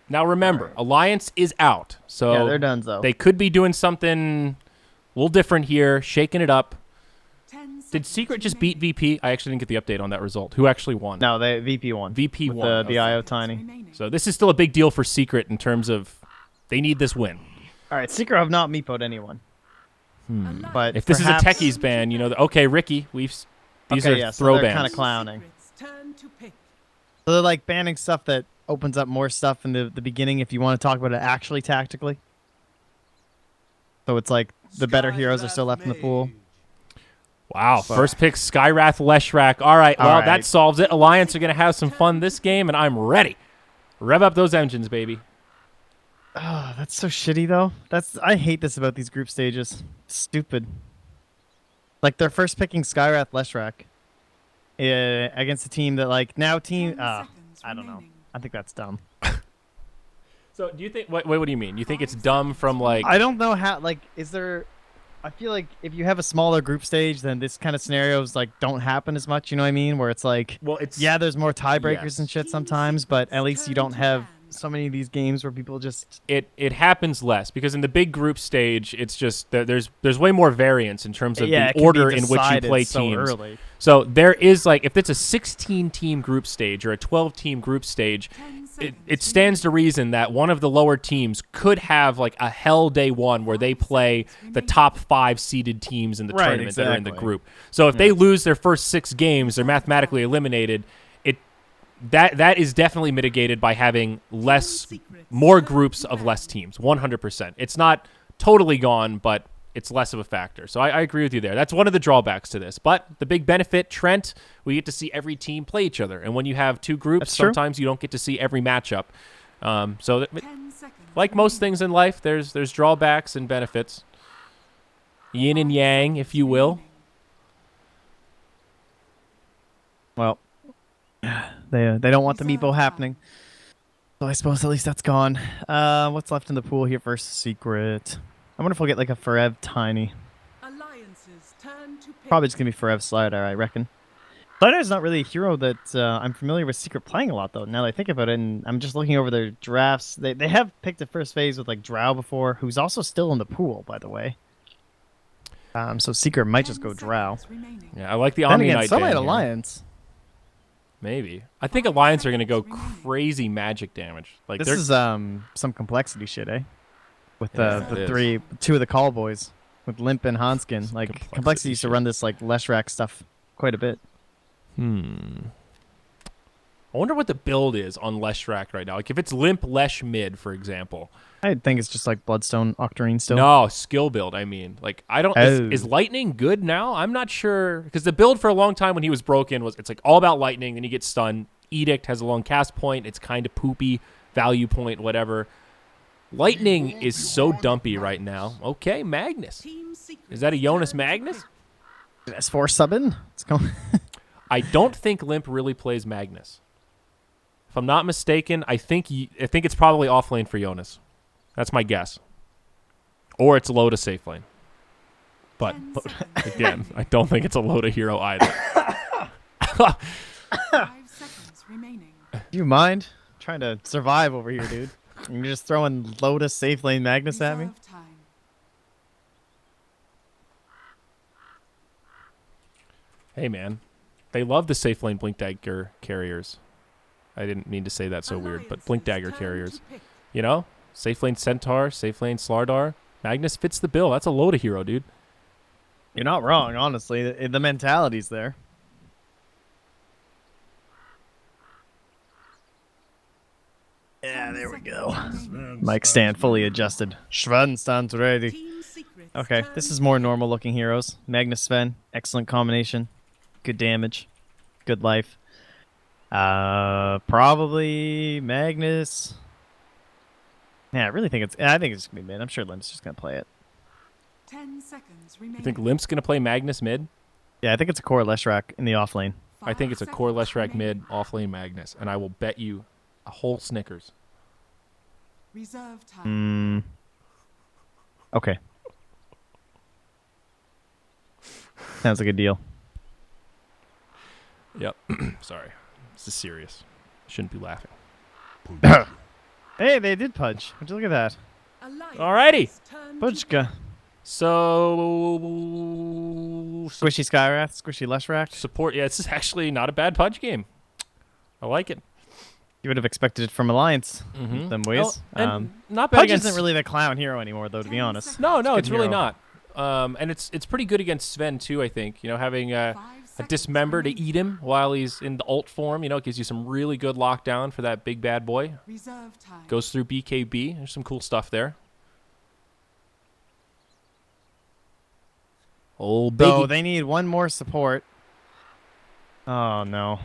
Now remember, Alliance is out, so yeah, they're done though. they could be doing something a little different here, shaking it up. Did Secret just beat VP? I actually didn't get the update on that result. Who actually won? No, they VP won. VP with won. the IO Tiny. So this is still a big deal for Secret in terms of they need this win. All right, Secret have not meepoed anyone. But If this perhaps, is a techies ban, you know, okay, Ricky, these okay, are yeah, throw so they're bans. kind of clowning. So they're like banning stuff that opens up more stuff in the beginning if you want to talk about it actually tactically. So it's like the better heroes are still left in the pool. Wow, first pick Skywrath Leshrac. All right, well, right. that solves it. Alliance are going to have some fun this game, and I'm ready. Rev up those engines, baby. Oh, that's so shitty though. I hate this about these group stages. It's stupid. Like they're first picking Skywrath Leshrac against a team that like now team. I don't know. I think that's dumb. So do you think? What do you mean? You think it's dumb from like? I don't know how. Like, is there? I feel like if you have a smaller group stage, then this kind of scenarios like don't happen as much. You know what I mean? Where it's like, well, it's there's more tiebreakers and shit sometimes, but at least you don't have so many of these games where people just it happens less because in the big group stage, it's just there's way more variance in terms of the order in which you play teams. Early. So there is like if it's a 16-team group stage or a 12-team group stage, it stands to reason that one of the lower teams could have like a hell day one where they play the top 5 seeded teams in the tournament that are in the group. So if they lose their first 6 games, they're mathematically eliminated. That is definitely mitigated by having more groups of less teams, 100%. It's not totally gone, but it's less of a factor. So I agree with you there. That's one of the drawbacks to this. But the big benefit, Trent, we get to see every team play each other. And when you have 2 groups, sometimes you don't get to see every matchup. So like most things in life, there's drawbacks and benefits. Yin and yang, if you will. Well, they don't want the meepo happening. So I suppose at least that's gone. What's left in the pool here versus Secret? I wonder if we'll get like a Forev Tiny. Probably just gonna be Forev Slider, I reckon. Slider's not really a hero that I'm familiar with Secret playing a lot though. Now that I think about it, and I'm just looking over their drafts. They have picked a first phase with like Drow before, who's also still in the pool, by the way. So Secret might just go Drow. Yeah, I like the Omni Knight. So might Alliance. Maybe. I think Alliance are going to go crazy magic damage. Like this is some complexity shit, eh? With the 2 of the call boys with Limp and Hanskin. Like complexity used to run this like Leshrac stuff quite a bit. I wonder what the build is on Leshrac right now. Like if it's Limp Lesh mid, for example. I think it's just like Bloodstone Octarine still. No, skill build, I mean. Like I don't is Lightning good now? I'm not sure because the build for a long time when he was broken was it's like all about Lightning, then you get stunned. Edict has a long cast point, it's kind of poopy, value point, whatever. Lightning is so dumpy right now. Okay, Magnus. Is that a Jonas Magnus? S4 subbing? Let's go. I don't think Limp really plays Magnus. If I'm not mistaken, I think it's probably off lane for Jonas. That's my guess. Or it's Loda safe lane. But again, I don't think it's a Loda hero either. 5 seconds remaining. Do you mind? I'm trying to survive over here, dude. You're just throwing Loda safe lane Magnus at me? Hey, man. They love the safe lane Blink Dagger carriers. I didn't mean to say that so weird, but Blink Dagger carriers. You know? Safe lane Centaur, safe lane Slardar. Magnus fits the bill. That's a Loda hero, dude. You're not wrong, honestly. The mentality's there. Yeah, there we go. Mic stand fully adjusted. Sven stands ready. Okay, this is more normal looking heroes. Magnus Sven, excellent combination. Good damage. Good life. Probably Magnus. Yeah, I think it's gonna be mid. I'm sure Limp's just gonna play it. 10 seconds remaining. You think Limp's gonna play Magnus mid? Yeah, I think it's a core Leshrac in the off lane. I think it's a core Leshrac mid, off lane Magnus, and I will bet you a whole Snickers. Reserve time. Okay. Sounds like a deal. Yep. Sorry. This is serious. Shouldn't be laughing. Hey, they did pudge. Would you look at that? Alrighty. Pudgka. So Squishy Skywrath, squishy Leshrac. support. Yeah, this is actually not a bad Pudge game. I like it. You would have expected it from Alliance. Them ways. And not bad Pudge against. isn't really the clown hero anymore, though. To be honest. No, a it's good really hero. not. And it's pretty good against Sven too. I think having a dismember to eat him while he's in the ult form. It gives you some really good lockdown for that big bad boy. Reserve time. Goes through BKB. There's some cool stuff there. Oh, biggie. So they need one more support. Oh no.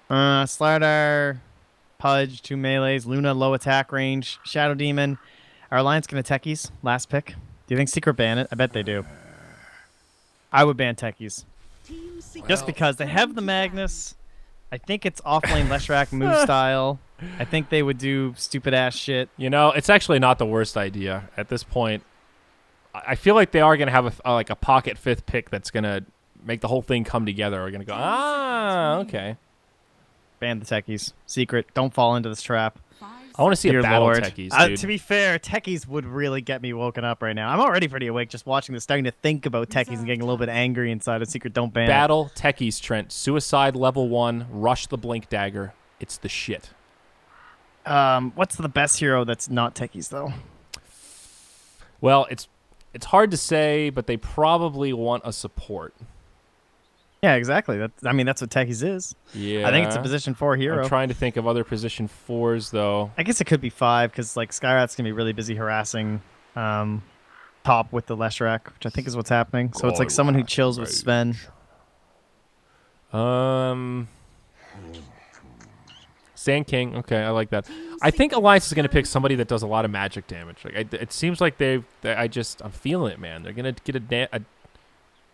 Slardar, Pudge, 2 melees, Luna low attack range, Shadow Demon. Our Alliance gonna techies. Last pick. Do you think Secret ban it? I bet they do. I would ban techies. Just because they have the Magnus. I think it's offlane Leshrac move style. I think they would do stupid ass shit. It's actually not the worst idea at this point. I feel like they are going to have a pocket 5th pick that's going to make the whole thing come together. We're going to go, okay. Ban the techies. Secret. Don't fall into this trap. I want to see Dear a battle Lord. techies, dude. To be fair, techies would really get me woken up right now. I'm already pretty awake just watching this, starting to think about techies and getting a little bit angry inside of Secret. Don't ban it. Battle techies, Trent. Suicide level 1. Rush the blink dagger. It's the shit. What's the best hero that's not techies, though? Well, it's hard to say, but they probably want a support. Yeah, exactly. That's what techies is. Yeah. I think it's a position 4 hero. I'm trying to think of other position 4s, though. I guess it could be 5, because Skyrat's going to be really busy harassing top with the Leshrac, which I think is what's happening. So it's like someone who chills with Sven. Sand King. Okay, I like that. I think Alliance is going to pick somebody that does a lot of magic damage. It seems like I'm feeling it, man. They're going to get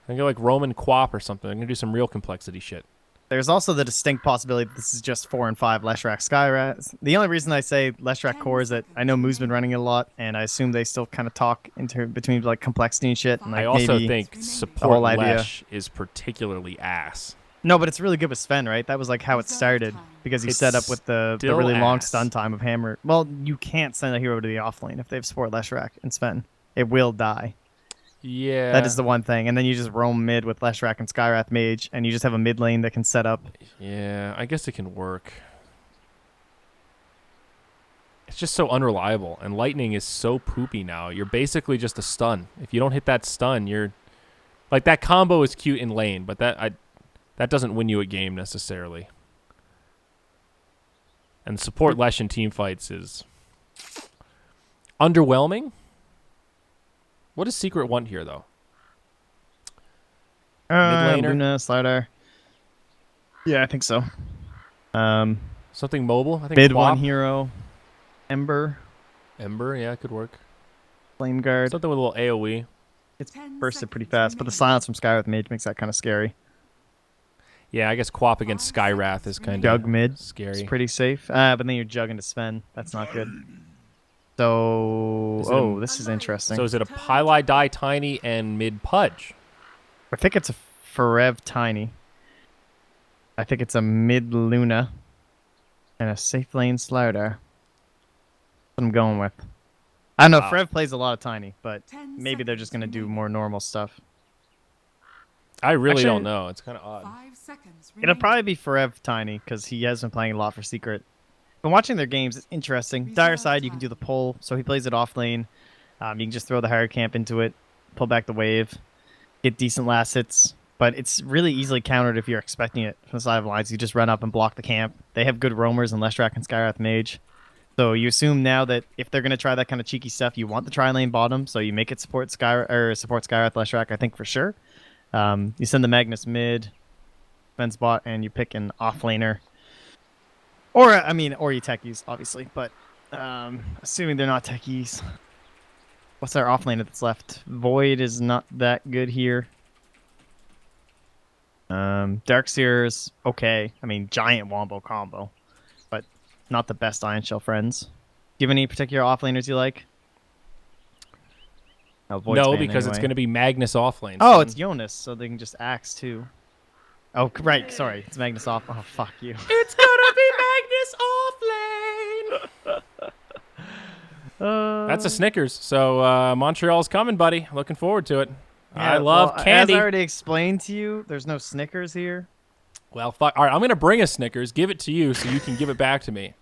they're going to go like Roman Quap or something. They're going to do some real complexity shit. There's also the distinct possibility that this is just 4 and 5 Leshrac Skyrat. The only reason I say Leshrac core is that I know Moo's been running it a lot, and I assume they still kind of talk between complexity and shit. And I also maybe think support whole idea. Lesh is particularly ass. No, but it's really good with Sven, right? That was how it started, because he It's set up with the still really long ass. stun time of Hammer. Well, you can't send a hero to the offlane if they have support Leshrac and Sven. It will die. Yeah. That is the one thing. And then you just roam mid with Leshrac and Skywrath Mage, and you just have a mid lane that can set up. Yeah, I guess it can work. It's just so unreliable, and Lightning is so poopy now. You're basically just a stun. If you don't hit that stun, you're... that combo is cute in lane, but that doesn't win you a game necessarily. And support Lesh in team fights is underwhelming. What does Secret want here, though? Mid laner? Luna, Slardar. Yeah, I think so. Something mobile? I think Mid Qual. one hero. Ember. Ember, yeah, could work. Flame Guard. Something with a little AoE. It's bursted pretty fast, but the silence from Skywrath Mage makes that kind of scary. Yeah, I guess Quap against Skywrath is kind Jug of mid. scary. It's pretty safe. But then you're jugging to Sven. That's not good. So, this is interesting. So is it a Pili Die Tiny and mid Pudge? I think it's a Forev Tiny. I think it's a mid Luna and a safe lane Slardar. That's what I'm going with. I don't know. Forev plays a lot of Tiny, but maybe they're just going to do more normal stuff. I really Actually, don't know. It's kind of odd. 5 seconds It'll remaining. probably be Forev Tiny because he has been playing a lot for Secret. Been watching their games. It's interesting. Dire side, you can do the pull, so he plays it off lane. You can just throw the higher camp into it, pull back the wave, get decent last hits. But it's really easily countered if you're expecting it from the side of lines. You just run up and block the camp. They have good roamers in Leshrac and Skywrath Mage. So you assume now that if they're going to try that kind of cheeky stuff, you want the tri-lane bottom, so you make it support Skywrath Leshrac, I think for sure. You send the Magnus mid, Sven's bot, and you pick an offlaner. Or you techies, obviously, but assuming they're not techies. What's our offlaner that's left? Void is not that good here. Darkseer's okay. Giant wombo combo, but not the best Iron Shell friends. Do you have any particular offlaners you like? Oh, Void's No, banned because it's anyway. going to be Magnus offlane. Oh, son. it's Jonas, so they can just axe too. Oh, right. Sorry. It's Magnus off. Oh, fuck you. It's gonna be Magnus off lane. That's a Snickers. So Montreal's coming, buddy. Looking forward to it. I love candy. As I already explained to you, there's no Snickers here. Well, fuck. All right, I'm gonna bring a Snickers, give it to you, so you can give it back to me.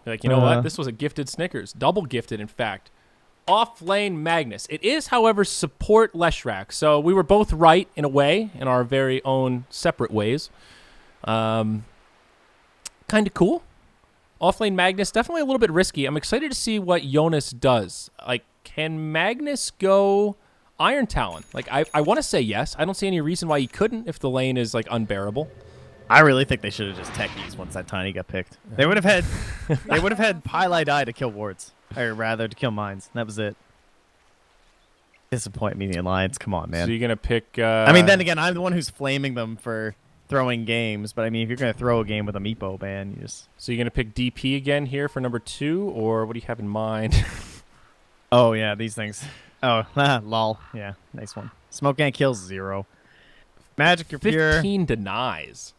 Be like, you know what? This was a gifted Snickers, double gifted, in fact. Off lane Magnus. It is, however, support Leshrac. So we were both right in a way, in our very own separate ways. Kind of cool. Off lane Magnus, definitely a little bit risky. I'm excited to see what Jonas does. Like, can Magnus go Iron Talon? Like, I want to say yes. I don't see any reason why he couldn't if the lane is, like, unbearable. I really think they should have just techies once that Tiny got picked. They would have had Pylai die to kill wards. Or rather, to kill mines. That was it. Disappoint me, the Alliance. Come on, man. So you're going to pick... I mean, then again, I'm the one who's flaming them for throwing games. But, I mean, if you're going to throw a game with a Meepo, man, you just... So you're going to pick DP again here for number 2? Or what do you have in mind? Oh, yeah, these things. Oh, lol. Yeah, nice one. Smoke Gang kills 0. Magic, you're pure. 15 denies.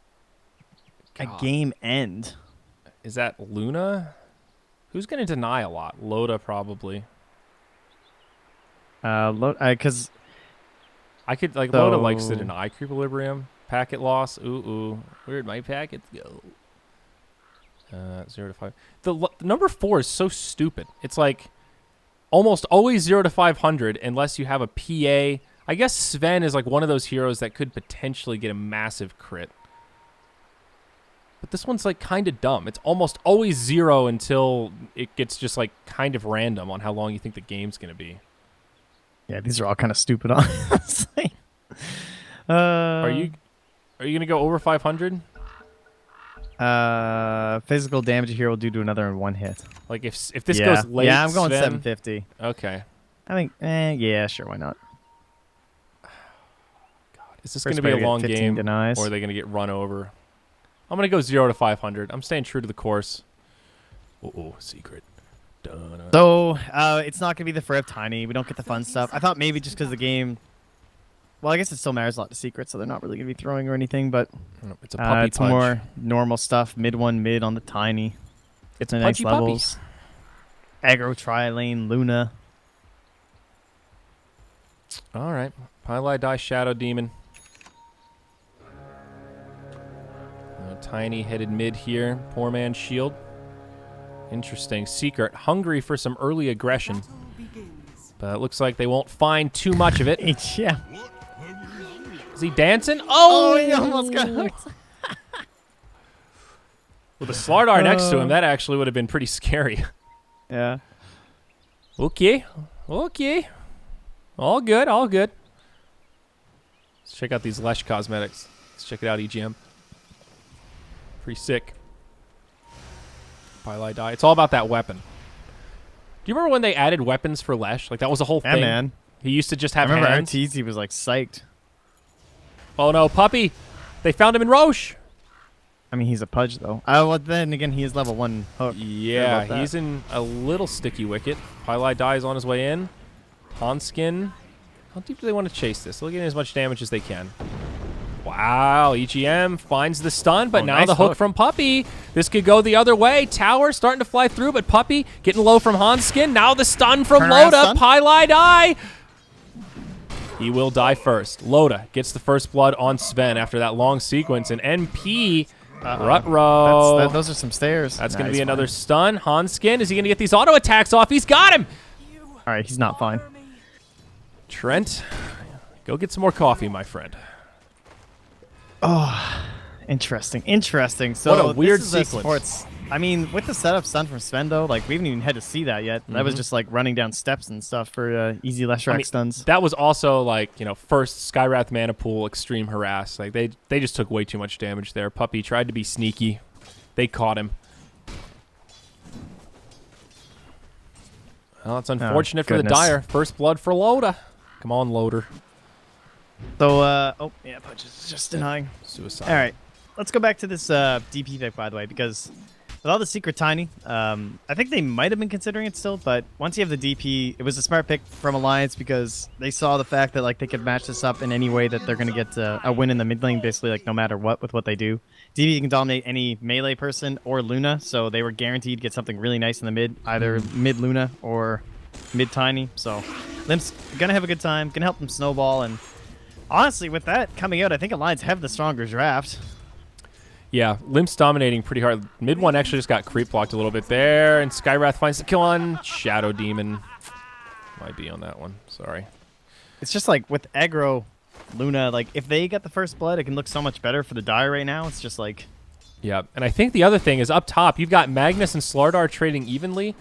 A game end. Is that Luna? Who's going to deny a lot? Loda, probably. Because I could, like, Loda likes to deny Equilibrium. Packet loss. Ooh. Where'd my packets go? 0 to 5. The number 4 is so stupid. It's like almost always 0 to 500 unless you have a PA. I guess Sven is like one of those heroes that could potentially get a massive crit. But this one's like kind of dumb. It's almost always 0 until it gets just like kind of random on how long you think the game's going to be. Yeah, these are all kind of stupid, honestly. Are you going to go over 500? Physical damage here will do to another in 1 hit. Like if this goes late, yeah, I'm going Sven, 750. Okay. I think, yeah, sure, why not? God, is this going to be a long game, denies. or are they going to get run over? I'm going to go 0 to 500. I'm staying true to the course. Oh, secret. Dun-dun. So, it's not going to be the Forever Tiny. We don't get the fun stuff. I thought maybe just because the game... Well, I guess it still matters a lot to secrets, so they're not really going to be throwing or anything, but... It's a puppy it's punch. more normal stuff. Mid on the Tiny. It's the pudgy next levels. Aggro, Tri-Lane, Luna. All right. Pylai die Shadow Demon. Tiny headed mid here. Poor man's shield. Interesting. Secret. Hungry for some early aggression. But it looks like they won't find too much of it. Yeah. Is he dancing? Oh, he almost got hooked. With a Slardar next to him, that actually would have been pretty scary. Yeah. Okay. All good. Let's check out these Lesh cosmetics. Let's check it out, EGM. Pretty sick. Pylai die. It's all about that weapon. Do you remember when they added weapons for Lesh? Like, that was a whole thing. Yeah, man. He used to just have I remember hands. RTZ was, like, psyched. Oh, no, Puppy. They found him in Roche. I mean, he's a Pudge, though. Well, then again, he is level 1 hook. Yeah, he's in a little sticky wicket. Pylai dies on his way in. Hanskin. How deep do they want to chase this? They'll get as much damage as they can. Wow, EGM finds the stun, but now nice the hook from Puppy. This could go the other way. Tower starting to fly through, but Puppy getting low from Hanskin. Now the stun from Loda. Pylai die. He will die first. Loda gets the first blood on Sven after that long sequence, and NP... Rutro. Those are some stairs. That's going to be another stun. Hanskin, is he going to get these auto attacks off? He's got him. All right, he's not fine. Trent, go get some more coffee, my friend. Oh, interesting. So what a weird this is sequence. I mean, with the setup stun from Sven, though, like, we haven't even had to see that yet. That was just, like, running down steps and stuff for easy Leshrac stuns. That was also, like, you know, first Skywrath Mana Pool, Extreme Harass. Like, they just took way too much damage there. Puppy tried to be sneaky. They caught him. Well, it's unfortunate for the Dire. First blood for Loda. Come on, Loader. So, oh, yeah, Punch is just denying. Suicide. All right. Let's go back to this DP pick, by the way, because Without the secret tiny, I think they might have been considering it still, but once you have the DP, it was a smart pick from Alliance because they saw the fact that like they could match this up in any way that they're going to get a win in the mid lane, basically like no matter what with what they do. DP can dominate any melee person or Luna, so they were guaranteed to get something really nice in the mid, either mid Luna or mid tiny. So Limp's going to have a good time, going to help them snowball, and honestly, with that coming out, I think Alliance have the stronger draft. Yeah, Limp's dominating pretty hard. Mid one actually just got creep blocked a little bit there, and Skywrath finds the kill on Shadow Demon. Might be on that one. Sorry. It's just like with aggro Luna, like if they get the first blood, it can look so much better for the Dire right now. It's just like... Yeah, and I think the other thing is up top, you've got Magnus and Slardar trading evenly.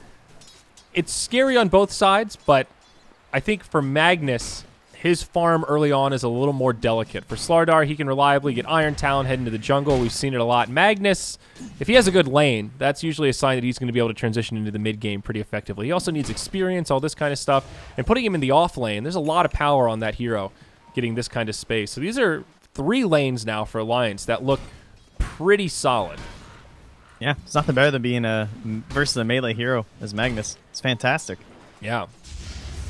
It's scary on both sides, but I think for Magnus, his farm early on is a little more delicate. For Slardar, he can reliably get Iron Talon, head into the jungle. We've seen it a lot. Magnus, if he has a good lane, that's usually a sign that he's going to be able to transition into the mid game pretty effectively. He also needs experience, all this kind of stuff. And putting him in the off lane, there's a lot of power on that hero getting this kind of space. So these are 3 lanes now for Alliance that look pretty solid. Yeah, it's nothing better than being a versus a melee hero as Magnus. It's fantastic. Yeah.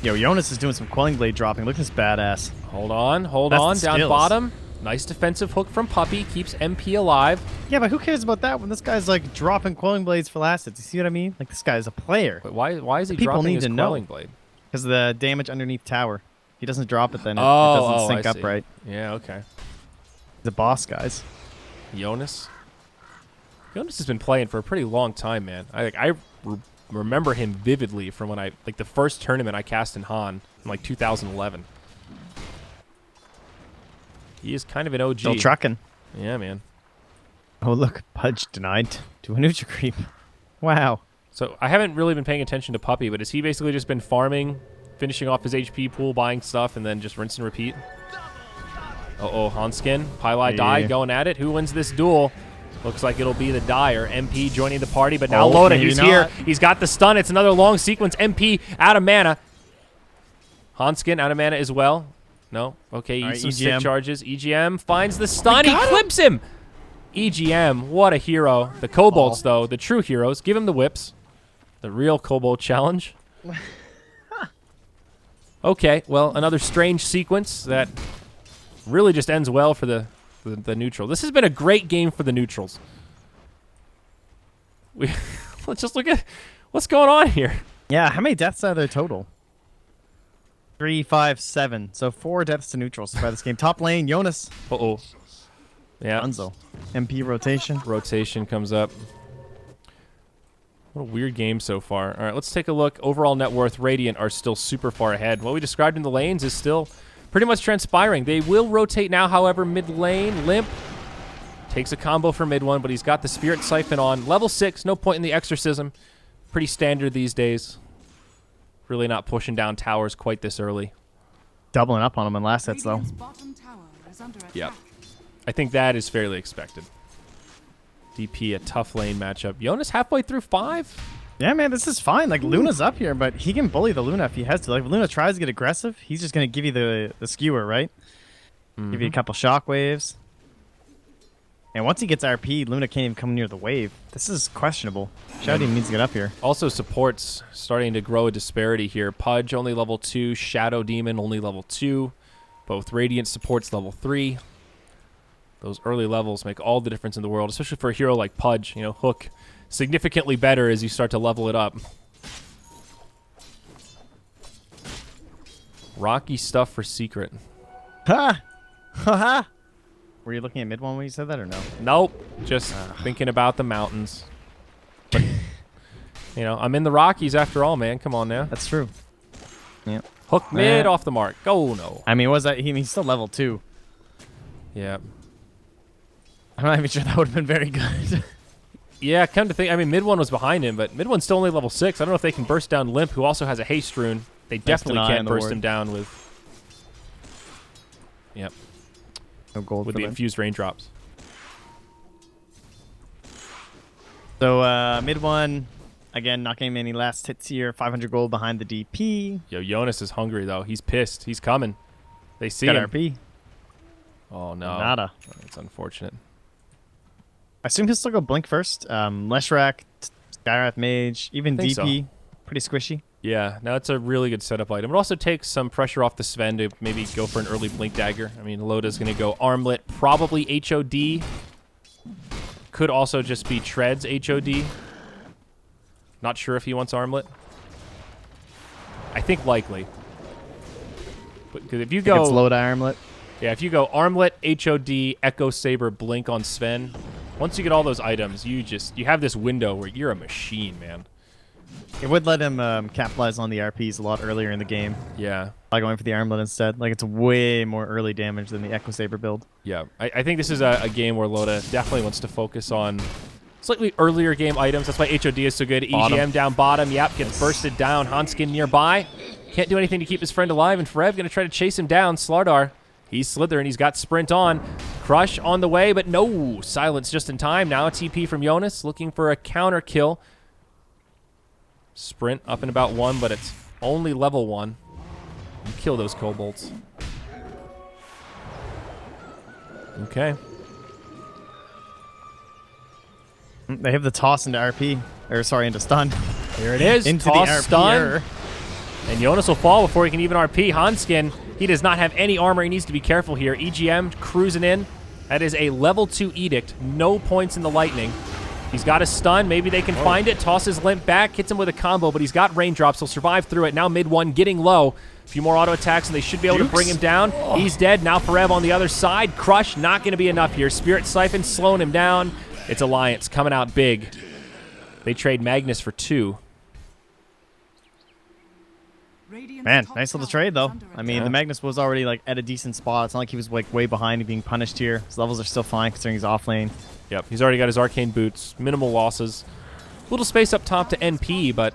Yo, Jonas is doing some Quelling Blade dropping. Look at this badass. Hold on, hold That's on. the Down skills. bottom. Nice defensive hook from Puppey. Keeps MP alive. Yeah, but who cares about that when this guy's like dropping Quelling Blades for last hits? You see what I mean? Like this guy's a player. Wait, why is he People dropping need his to know. Quelling Blade? Because of the damage underneath tower. If he doesn't drop it, then it Oh, doesn't sync I up see. right. Yeah, okay. The boss guys. Jonas. Jonas has been playing for a pretty long time, man. I remember him vividly from when like the first tournament I cast in Han in like 2011. He is kind of an OG. Still trucking. Yeah, man. Oh, look. Pudge denied to a neutral creep. Wow. So I haven't really been paying attention to Puppey, but has he basically just been farming, finishing off his HP pool, buying stuff, and then just rinse and repeat? Uh-oh, Hanskin. Pylai died, going at it. Who wins this duel? Looks like it'll be the Dire. MP joining the party, but now Loda, maybe he's not. here. He's got the stun. It's another long sequence. MP out of mana. Hanskin out of mana as well. No? Okay, eats right, some EGM. stick charges. EGM finds the stun. He clips him. EGM, what a hero. The Kobolds, though, the true heroes. Give him the whips. The real Kobold challenge. Okay, well, another strange sequence that really just ends well for the neutral. This has been a great game for the neutrals. Let's just look at what's going on here. Yeah, how many deaths are there total? 3, 5, 7. So 4 deaths to neutrals by this game. Top lane, Jonas. Uh-oh. Yeah. Dunzo. MP rotation. Rotation comes up. What a weird game so far. All right, let's take a look. Overall net worth, Radiant are still super far ahead. What we described in the lanes is still pretty much transpiring. They will rotate now, however, mid lane. Limp takes a combo for mid one, but he's got the Spirit Siphon on. Level 6, no point in the Exorcism. Pretty standard these days. Really not pushing down towers quite this early. Doubling up on him in last hits, though. Radiant's bottom tower is under attack. Yep. I think that is fairly expected. DP, a tough lane matchup. Jonas halfway through 5? Yeah, man, this is fine. Like, Luna's up here, but he can bully the Luna if he has to. Like, if Luna tries to get aggressive, he's just going to give you the skewer, right? Give you a couple shockwaves. And once he gets RP, Luna can't even come near the wave. This is questionable. Shadow Demon needs to get up here. Also, supports starting to grow a disparity here. Pudge only level 2, Shadow Demon only level 2. Both Radiant supports level 3. Those early levels make all the difference in the world, especially for a hero like Pudge. You know, Hook significantly better as you start to level it up. Rocky stuff for Secret. Ha! Ha ha! Were you looking at mid one when you said that or no? Nope. Just thinking about the mountains. But, you know, I'm in the Rockies after all, man. Come on now. That's true. Yeah. Hook mid off the mark. Go no. I mean, was that he's still level 2. Yeah. I'm not even sure that would have been very good. Yeah, come to think, I mean, mid one was behind him, but mid one's still only level 6. I don't know if they can burst down Limp, who also has a haste rune. They definitely deny can't on the burst ward. him down with. Yep. No gold With for the them. infused raindrops. So mid one, again, not getting any last hits here. 500 gold behind the DP. Yo, Jonas is hungry though. He's pissed. He's coming. They see Got him. RP. Oh no. Nada. It's unfortunate. I assume he'll still go Blink first. Leshrac, Skywrath Mage, even Think DP. so. Pretty squishy. Yeah, now it's a really good setup item. It also takes some pressure off the Sven to maybe go for an early Blink Dagger. I mean, Loda's going to go Armlet, probably HOD. Could also just be Treads HOD. Not sure if he wants Armlet. I think likely. Because if you go... It's Loda Armlet. Yeah, if you go Armlet, HOD, Echo Saber, Blink on Sven, once you get all those items, you have this window where you're a machine, man. It would let him capitalize on the RPs a lot earlier in the game Yeah. by going for the Armlet instead. Like, it's way more early damage than the Echo Saber build. Yeah, I think this is a game where Loda definitely wants to focus on slightly earlier game items. That's why HOD is so good. Bottom. EGM down bottom. Yep, gets bursted down. Hanskin nearby. Can't do anything to keep his friend alive, and Forev going to try to chase him down. Slardar, he's slithering. He's got sprint on. Crush on the way, but no. Silence just in time. Now a TP from Jonas looking for a counter kill. Sprint up in about 1, but it's only level 1. You kill those kobolds. Okay. They have the toss into RP. Or, sorry, into stun. Here it is. Into Toss, the stun. RP. And Jonas will fall before he can even RP. Hanskin, he does not have any armor. He needs to be careful here. EGM cruising in. That is a level 2 Edict. No points in the lightning. He's got a stun. Maybe they can find it. Tosses Limp back. Hits him with a combo, but he's got raindrops. He'll survive through it. Now mid 1 getting low. A few more auto attacks, and they should be able to bring him down. He's dead. Now Forev on the other side. Crush not going to be enough here. Spirit Siphon slowing him down. It's Alliance coming out big. They trade Magnus for 2. Man, nice little trade, though. I mean, the Magnus was already, like, at a decent spot. It's not like he was, like, way behind and being punished here. His levels are still fine considering he's off lane. Yep, he's already got his Arcane Boots. Minimal losses. Little space up top to NP, but...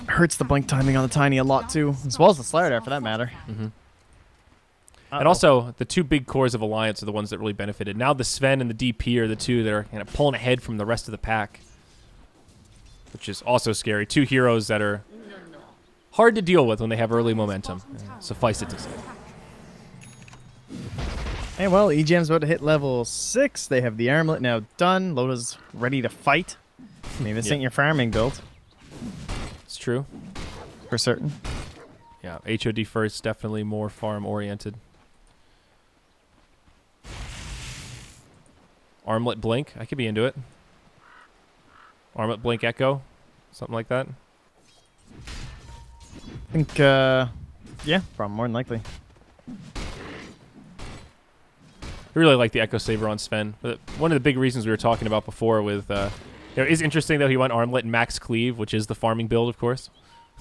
Hurts the blink timing on the Tiny a lot, too. As well as the Slardar, for that matter. And also, the 2 big cores of Alliance are the ones that really benefited. Now the Sven and the DP are the 2 that are kind of pulling ahead from the rest of the pack. Which is also scary. 2 heroes that are hard to deal with when they have early momentum. Suffice it to say. Hey, well, EGM's about to hit level 6. They have the Armlet now done. Loda's ready to fight. I mean, this ain't your farming build. It's true. For certain. Yeah, HOD first, definitely more farm-oriented. Armlet Blink, I could be into it. Armlet Blink Echo, something like that. I think, yeah, probably more than likely. I really like the Echo Saber on Sven. But one of the big reasons we were talking about before with, it is interesting though he went Armlet and Max Cleave, which is the farming build, of course.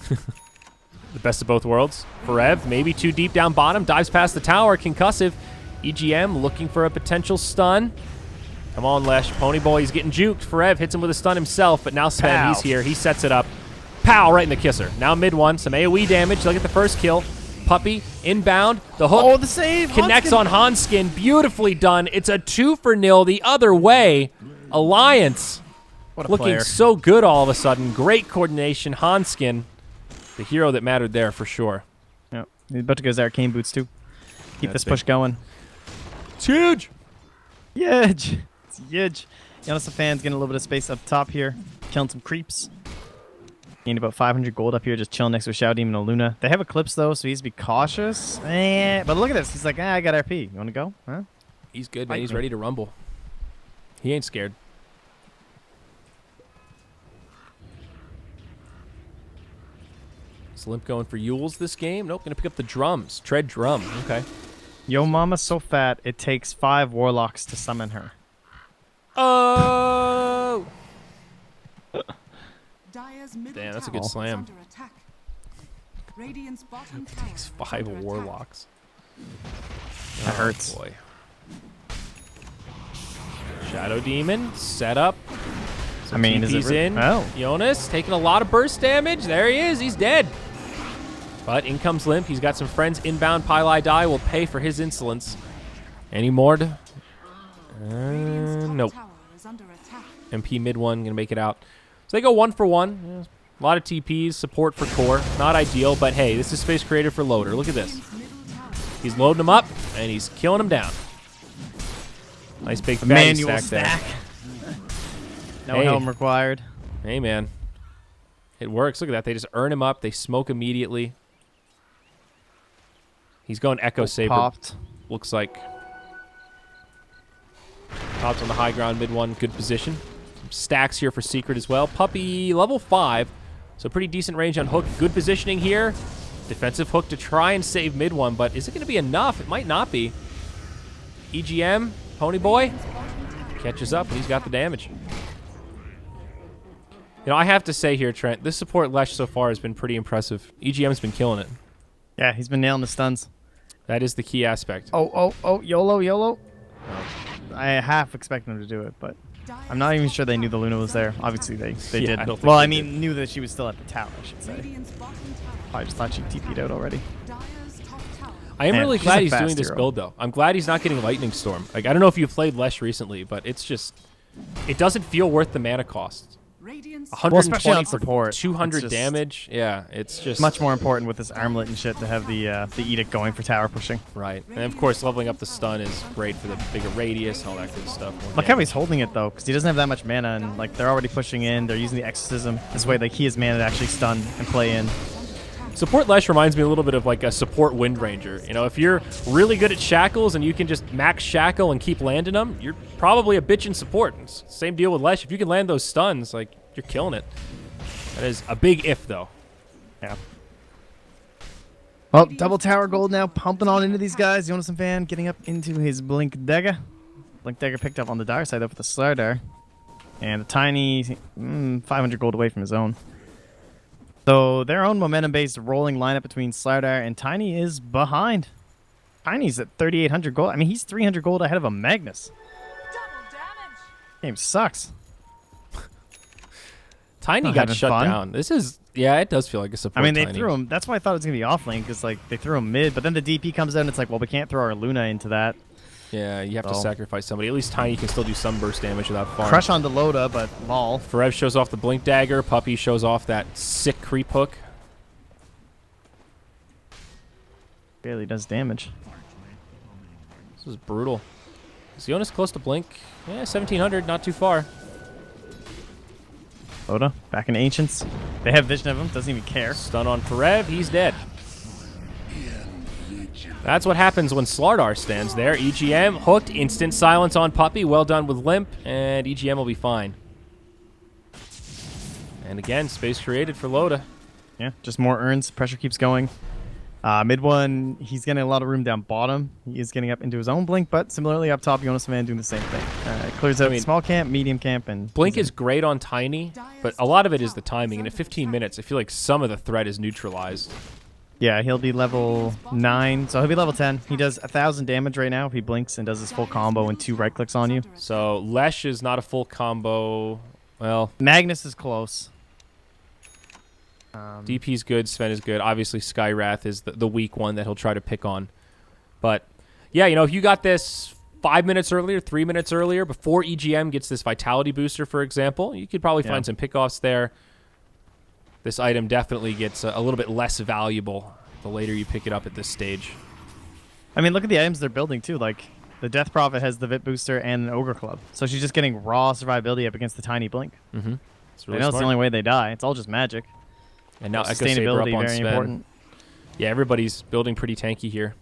The best of both worlds. Forev, maybe too deep down bottom, dives past the tower, concussive. EGM looking for a potential stun. Come on, Lesh. Ponyboy, he's getting juked. Forev hits him with a stun himself, but now Sven, Pow. he's here. He sets it up. Pow, right in the kisser. Now mid 1, some AoE damage. They'll get the first kill. Puppy, inbound. The hook. Oh, the save! Connects Hanskin. on Hanskin. Beautifully done. It's a 2-0 the other way. Alliance What a looking player. so good all of a sudden. Great coordination. Hanskin, the hero that mattered there for sure. Yep. He's about to go his Arcane Boots, too. Keep Yeah, this big. push going. It's huge. Huge. It's huge. Jonas the Fan's getting a little bit of space up top here. Killing some creeps. Gained about 500 gold up here, just chilling next to a Shadow Demon and a Luna. They have Eclipse, though, so he has to be cautious. But look at this. He's like, I got RP. You want to go? Huh? He's good, man. Fight He's me. ready to rumble. He ain't scared. Is Limp going for Yules this game? Nope, gonna pick up the drums. Tread drum. Okay. Yo mama's so fat, it takes 5 warlocks to summon her. Oh! Dire's middle Damn, that's a tower good is slam. under attack. Radiant's bottom tower Takes is 5 under attack. warlocks. That hurts. Boy. Shadow Demon set up. I mean, is it TP's really- in. Oh. Jonas taking a lot of burst damage. There he is. He's dead. But in comes Limp. He's got some friends inbound. Pili Die will pay for his insolence. Any more? Radiant's top Nope. tower is under attack. MP mid 1 gonna make it out. So they go 1 for 1. Yeah, a lot of TPs, support for core. Not ideal, but hey, this is space created for Loader. Look at this. Radiant's middle tower He's loading them up, and he's killing them down. Nice big fatty Manual stack there. stack. No Hey. helm required. Hey, man. It works. Look at that. They just earn him up. They smoke immediately. He's going Echo Saber. Popped. Looks like. Pops on the high ground, mid one, good position. Some stacks here for Secret as well. Puppy, level 5. So pretty decent range on hook. Good positioning here. Defensive hook to try and save mid one, but is it going to be enough? It might not be. EGM, Pony Boy, catches up, and he's got the damage. You know, I have to say here, Trent, this support Lesh so far has been pretty impressive. EGM's been killing it. Yeah, he's been nailing the stuns. That is the key aspect. Oh, YOLO. I half expect them to do it, but I'm not even sure they knew the Luna was there. Obviously, they Yeah, did. I don't think Well, they I mean, knew that she was still at the tower, I should say. Radiant's bottom tower. I just thought she TP'd out already. Dire's top tower. I am Man, really she's glad a he's fast doing this hero. build, though. I'm glad he's not getting Lightning Storm. Like, I don't know if you've played Lesh recently, but it's just... It doesn't feel worth the mana cost. Radiant's 120 especially on for support. 200 It's just- damage. Yeah, it's just... Much more important with this armlet and shit to have the edict going for tower pushing. Right. And, of course, leveling up the stun is great for the bigger radius and all that good stuff. More Look how he's holding it though, because he doesn't have that much mana, and like they're already pushing in. They're using the exorcism. This way, like he has mana to actually stun and play in. Support Lesh reminds me a little bit of like a support Wind Ranger. You know, if you're really good at shackles and you can just max shackle and keep landing them, you're probably a bitch in support. It's same deal with Lesh. If you can land those stuns, like, you're killing it. That is a big if, though. Yeah. Well, double tower gold now, pumping on into these guys. Jonas and Van getting up into his Blink Dagger. Blink Dagger picked up on the Dire side though for the Slardar. And a tiny 500 gold away from his own. So their own momentum-based rolling lineup between Slardar and Tiny is behind. Tiny's at 3,800 gold. I mean, he's 300 gold ahead of a Magnus. double damage. Game sucks. Tiny Not got having shut fun. down. This is, yeah, it does feel like a support I mean, they Tiny. threw him. That's why I thought it was going to be off lane, because like, they threw him mid, but then the DP comes out and it's like, well, we can't throw our Luna into that. Yeah, you have to So- sacrifice somebody. At least Tiny can still do some burst damage without farm. Crush onto Loda, but lol. Forev shows off the Blink Dagger. Puppy shows off that sick creep hook. Barely does damage. This is brutal. Is Jonas close to Blink? Yeah, 1,700, not too far. Loda, back in Ancients. They have vision of him, doesn't even care. Stun on Forev, he's dead. That's what happens when Slardar stands there. EGM hooked, instant silence on Puppy. Well done with Limp, and EGM will be fine. And again, space created for Loda. Yeah, just more urns. Pressure keeps going. Mid one, he's getting a lot of room down bottom. He is getting up into his own blink, but similarly up top, Jonas Man doing the same thing. Clears out I mean, small camp, medium camp, and Blink is great on Tiny, but a lot of it is the timing. And at 15 minutes, I feel like some of the threat is neutralized. yeah, he'll be level 9, so he'll be level 10. He does 1,000 damage right now if he blinks and does his full combo and 2 right clicks on you. So Lesh is not a full combo. Well, Magnus is close. DP's good, Sven is good. Obviously, Skywrath is the weak one that he'll try to pick on. But, yeah, you know, if you got this 5 minutes earlier, 3 minutes earlier, before EGM gets this Vitality booster, for example, you could probably find some pickoffs there. This item definitely gets a little bit less valuable the later you pick it up at this stage. I mean, look at the items they're building, too. Like, the Death Prophet has the Vit booster and an Ogre Club. So she's just getting raw survivability up against the Tiny Blink. Mm-hmm. It's They really know it's smart. the only way they die. It's all just magic. And now Echo Saber up Sustainability, on very Sven. important. Yeah, everybody's building pretty tanky here.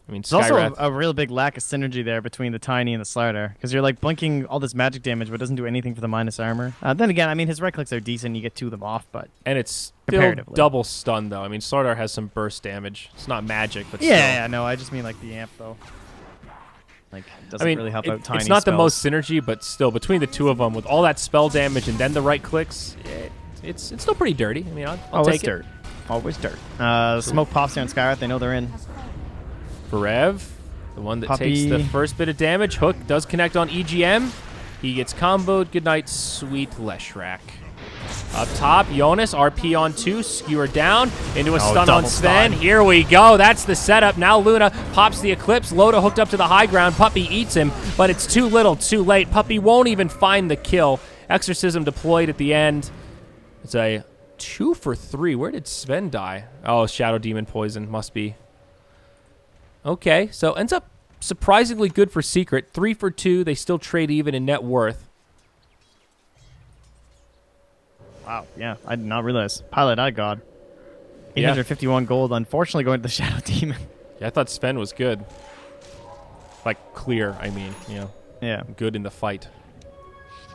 I mean, There's also Skywrath. a real big lack of synergy there between the Tiny and the Slardar, because you're like blinking all this magic damage, but it doesn't do anything for the minus armor. Then again, I mean, his right clicks are decent. You get 2 of them off, but And it's still Comparatively. double stun, though. I mean, Slardar has some burst damage. It's not magic, but yeah, no, I just mean like the amp though. Like, it doesn't I mean, really help out Tiny. it's not the spells. most synergy, but still, between the two of them, with all that spell damage and then the right clicks, it's still pretty dirty. I mean, I'll take it's it. dirt. Always dirt. Smoke pops down Skywrath. They know they're in. Forev, the one that takes Puppy. the first bit of damage. Hook does connect on EGM. He gets comboed. Good night, sweet Leshrac. Up top, Jonas, RP on 2, skewer down, into a stun on double Sven. stun. Here we go, that's the setup. Now Luna pops the Eclipse, Loda hooked up to the high ground, Puppy eats him, but it's too little, too late. Puppy won't even find the kill. Exorcism deployed at the end. It's a 2 for 3. Where did Sven die? Oh, Shadow Demon Poison, must be. Okay, so ends up surprisingly good for Secret. 3 for 2, they still trade even in net worth. Wow, yeah, I did not realize. Pilot Eye God. Yeah. 851 gold, unfortunately going to the Shadow Demon. Yeah, I thought Sven was good. Like, clear, I mean, you know. Yeah. Good in the fight.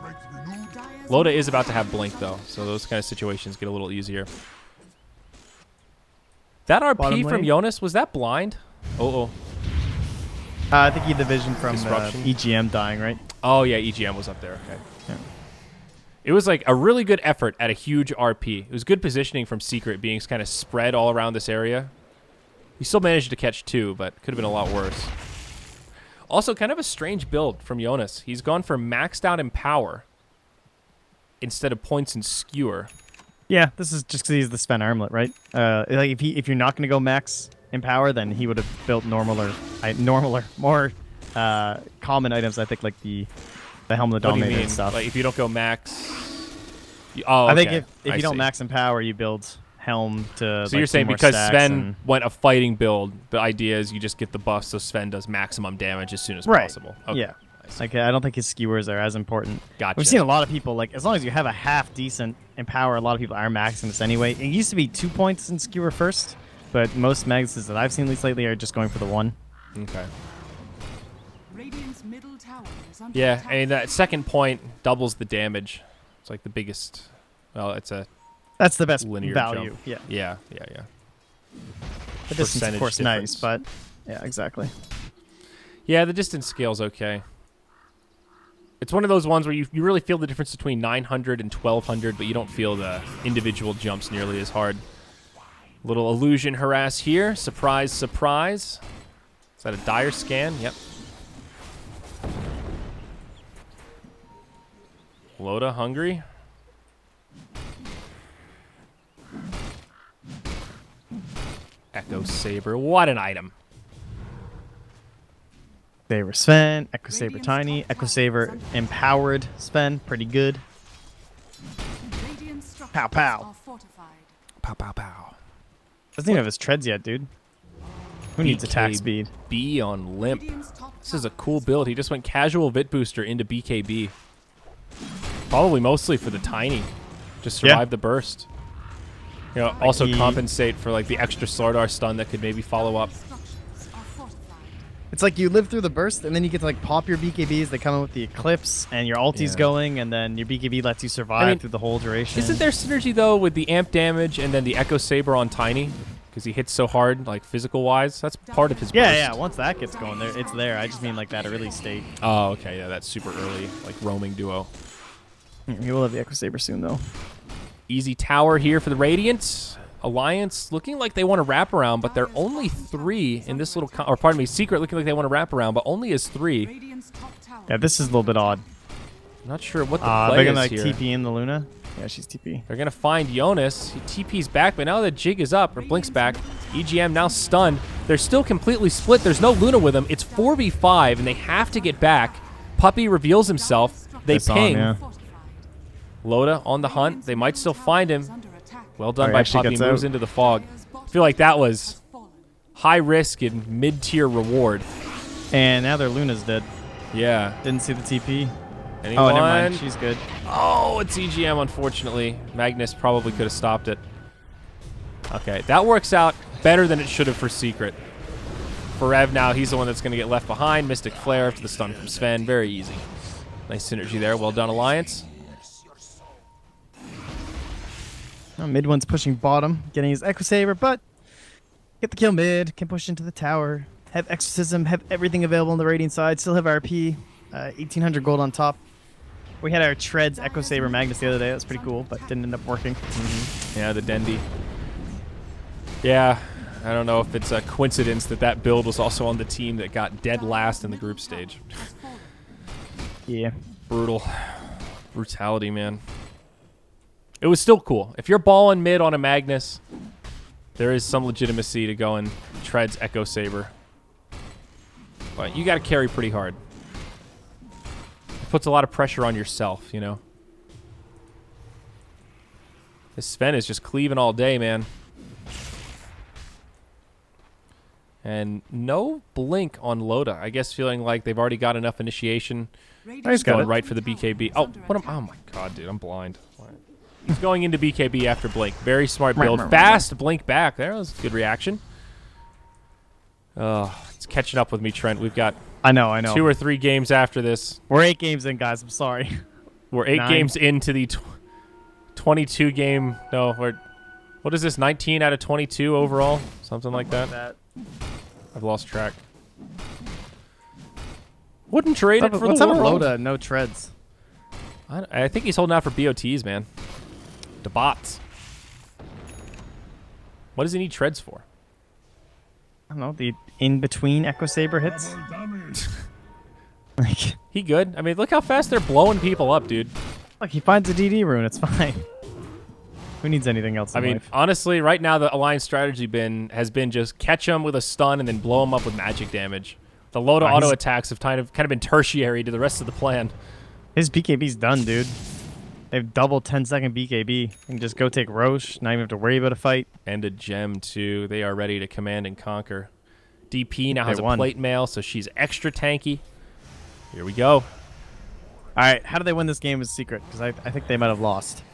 Dire's Loda is about to have Blink, though, so those kind of situations get a little easier. That RP Bottom from lane. Jonas, was that blind? Oh. I think he had the vision from Disruption. EGM dying, right? Oh, yeah, EGM was up there. Okay. Yeah. It was like a really good effort at a huge RP. It was good positioning from Secret, being kind of spread all around this area. He still managed to catch 2, but could have been a lot worse. Also, kind of a strange build from Jonas. He's gone for maxed out Empower instead of points and Skewer. Yeah, this is just because he's the Sven Armlet, right? Like if you're not going to go max Empower, then he would have built normaler, more common items. I think like the Helm of the What do you Dominator mean? and stuff. Like if you don't go max... Oh, okay. I think if I you don't see. max Empower, you build Helm to. So you're saying because Sven went a fighting build, the idea is you just get the buff so Sven does maximum damage as soon as possible. Okay. Yeah. I see. Like I don't think his skewers are as important. Gotcha. We've seen a lot of people like as long as you have a half decent Empower, a lot of people are maxing this anyway. It used to be 2 points in skewer first, but most Magnuses that I've seen at least lately are just going for the 1. Okay. Radiant's middle tower is under Yeah, attack. and that second point doubles the damage. It's like the biggest... Well, it's a That's the best linear value. jump. Yeah. Yeah. The distance, of Percentage course, difference. nice, but yeah, exactly. Yeah, the distance scale's okay. It's one of those ones where you really feel the difference between 900 and 1200, but you don't feel the individual jumps nearly as hard. Little illusion harass here. Surprise, surprise. Is that a dire scan? Yep. Loda hungry. Echo Saber. What an item. Saber Sven, Echo Saber Radiant's Tiny, top Echo tower Saber is under Empowered Sven, pretty good. Radiant structures Pow, pow. are fortified. Pow, pow, pow. Doesn't even have his treads yet, dude. Who needs attack BKB speed? on limp. Radiant's top This is a tower cool is build. He just went casual Vit Booster into BKB. Probably mostly for the Tiny. Just Yeah. survive the burst. You know, also he- compensate for like the extra Slardar stun that could maybe follow up. structures are fortified. It's like you live through the burst, and then you get to like pop your BKBs. They come in with the Eclipse, and your ulti's Yeah. going, and then your BKB lets you survive I mean, through the whole duration. Isn't there synergy though with the amp damage and then the Echo Saber on Tiny? Because he hits so hard, like physical wise. That's part of his Yeah, burst. yeah. Once that gets going, there it's there. I just mean like that early state. Oh, okay. Yeah, that's super early, like roaming duo. He will have the Echo Saber soon, though. Easy tower here for the Radiant. Alliance looking like they want to wrap around, but they're only 3 in this little... or pardon me, Secret looking like they want to wrap around, but only is 3. Radiant's top tower. Yeah, this is a little bit odd. Not sure what the They're play gonna is like here. TP in the Luna. Yeah, she's TP. They're going to find Jonas. He TP's back, but now the jig is up, or Blink's back. EGM now stunned. They're still completely split. There's no Luna with them. It's 4v5, and they have to get back. Puppy reveals himself. They It's on, ping. yeah. Fortified. Loda on the hunt. They might still find him. Is under attack. Well done Oh, he by actually Puppy. gets Moves out. into the fog. I feel like that was Fallen. high risk and mid-tier reward. And now their Luna's dead. Yeah. Didn't see the TP. Anyone? Oh, never mind. She's good. Oh, it's EGM, unfortunately. Magnus probably could have stopped it. Okay, that works out better than it should have for Secret. For Rev now, he's the one that's going to get left behind. Mystic Flare after the stun from Sven. Very easy. Nice synergy there. Well done, Alliance. Oh, mid one's pushing bottom, getting his Echo Saber, but get the kill mid, can push into the tower, have Exorcism, have everything available on the Radiant side, still have RP, 1800 gold on top. We had our Treads Echo Saber Magnus the other day, that was pretty cool, but didn't end up working. Yeah, the Dendy. Yeah, I don't know if it's a coincidence that that build was also on the team that got dead last in the group stage. Has fallen. Yeah. Brutal. Brutality, man. It was still cool. If you're balling mid on a Magnus, there is some legitimacy to going Treads Echo Saber. But you got to carry pretty hard. It puts a lot of pressure on yourself, you know. This Sven is just cleaving all day, man. And no blink on Loda. I guess feeling like they've already got enough initiation. Radiant's got Going it. right for the BKB. Oh, what am? Oh my god, dude, I'm blind. He's going into BKB after Blink. Very smart build. Fast Blink back. There was a good reaction. Oh, it's catching up with me, Trent. We've got I know. 2 or 3 games after this. We're 8 games in, guys. I'm sorry. We're 8 games into the 22 game. No, what is this? 19 out of 22 overall? Something like that. I've lost track. Wouldn't trade it for what's the up with world. Loda? No treads. I think he's holding out for BOTs, man. The bots. What does he need treads for? I don't know. The in-between Echo Saber hits. Like, He good. I mean, look how fast they're blowing people up, dude. look, he finds a DD rune. It's fine. Who needs anything else in life? Honestly, right now the Alliance strategy has been just catch them with a stun and then blow them up with magic damage. The Loda auto attacks have kind of been tertiary to the rest of the plan. His BKB's done, dude. They've double 10-second BKB. And just go take Roche. Not even have to worry about a fight. And a gem, too. They are ready to command and conquer. DP now has a won. plate mail, so she's extra tanky. Here we go. All right, how do they win this game is secret, because I think they might have lost.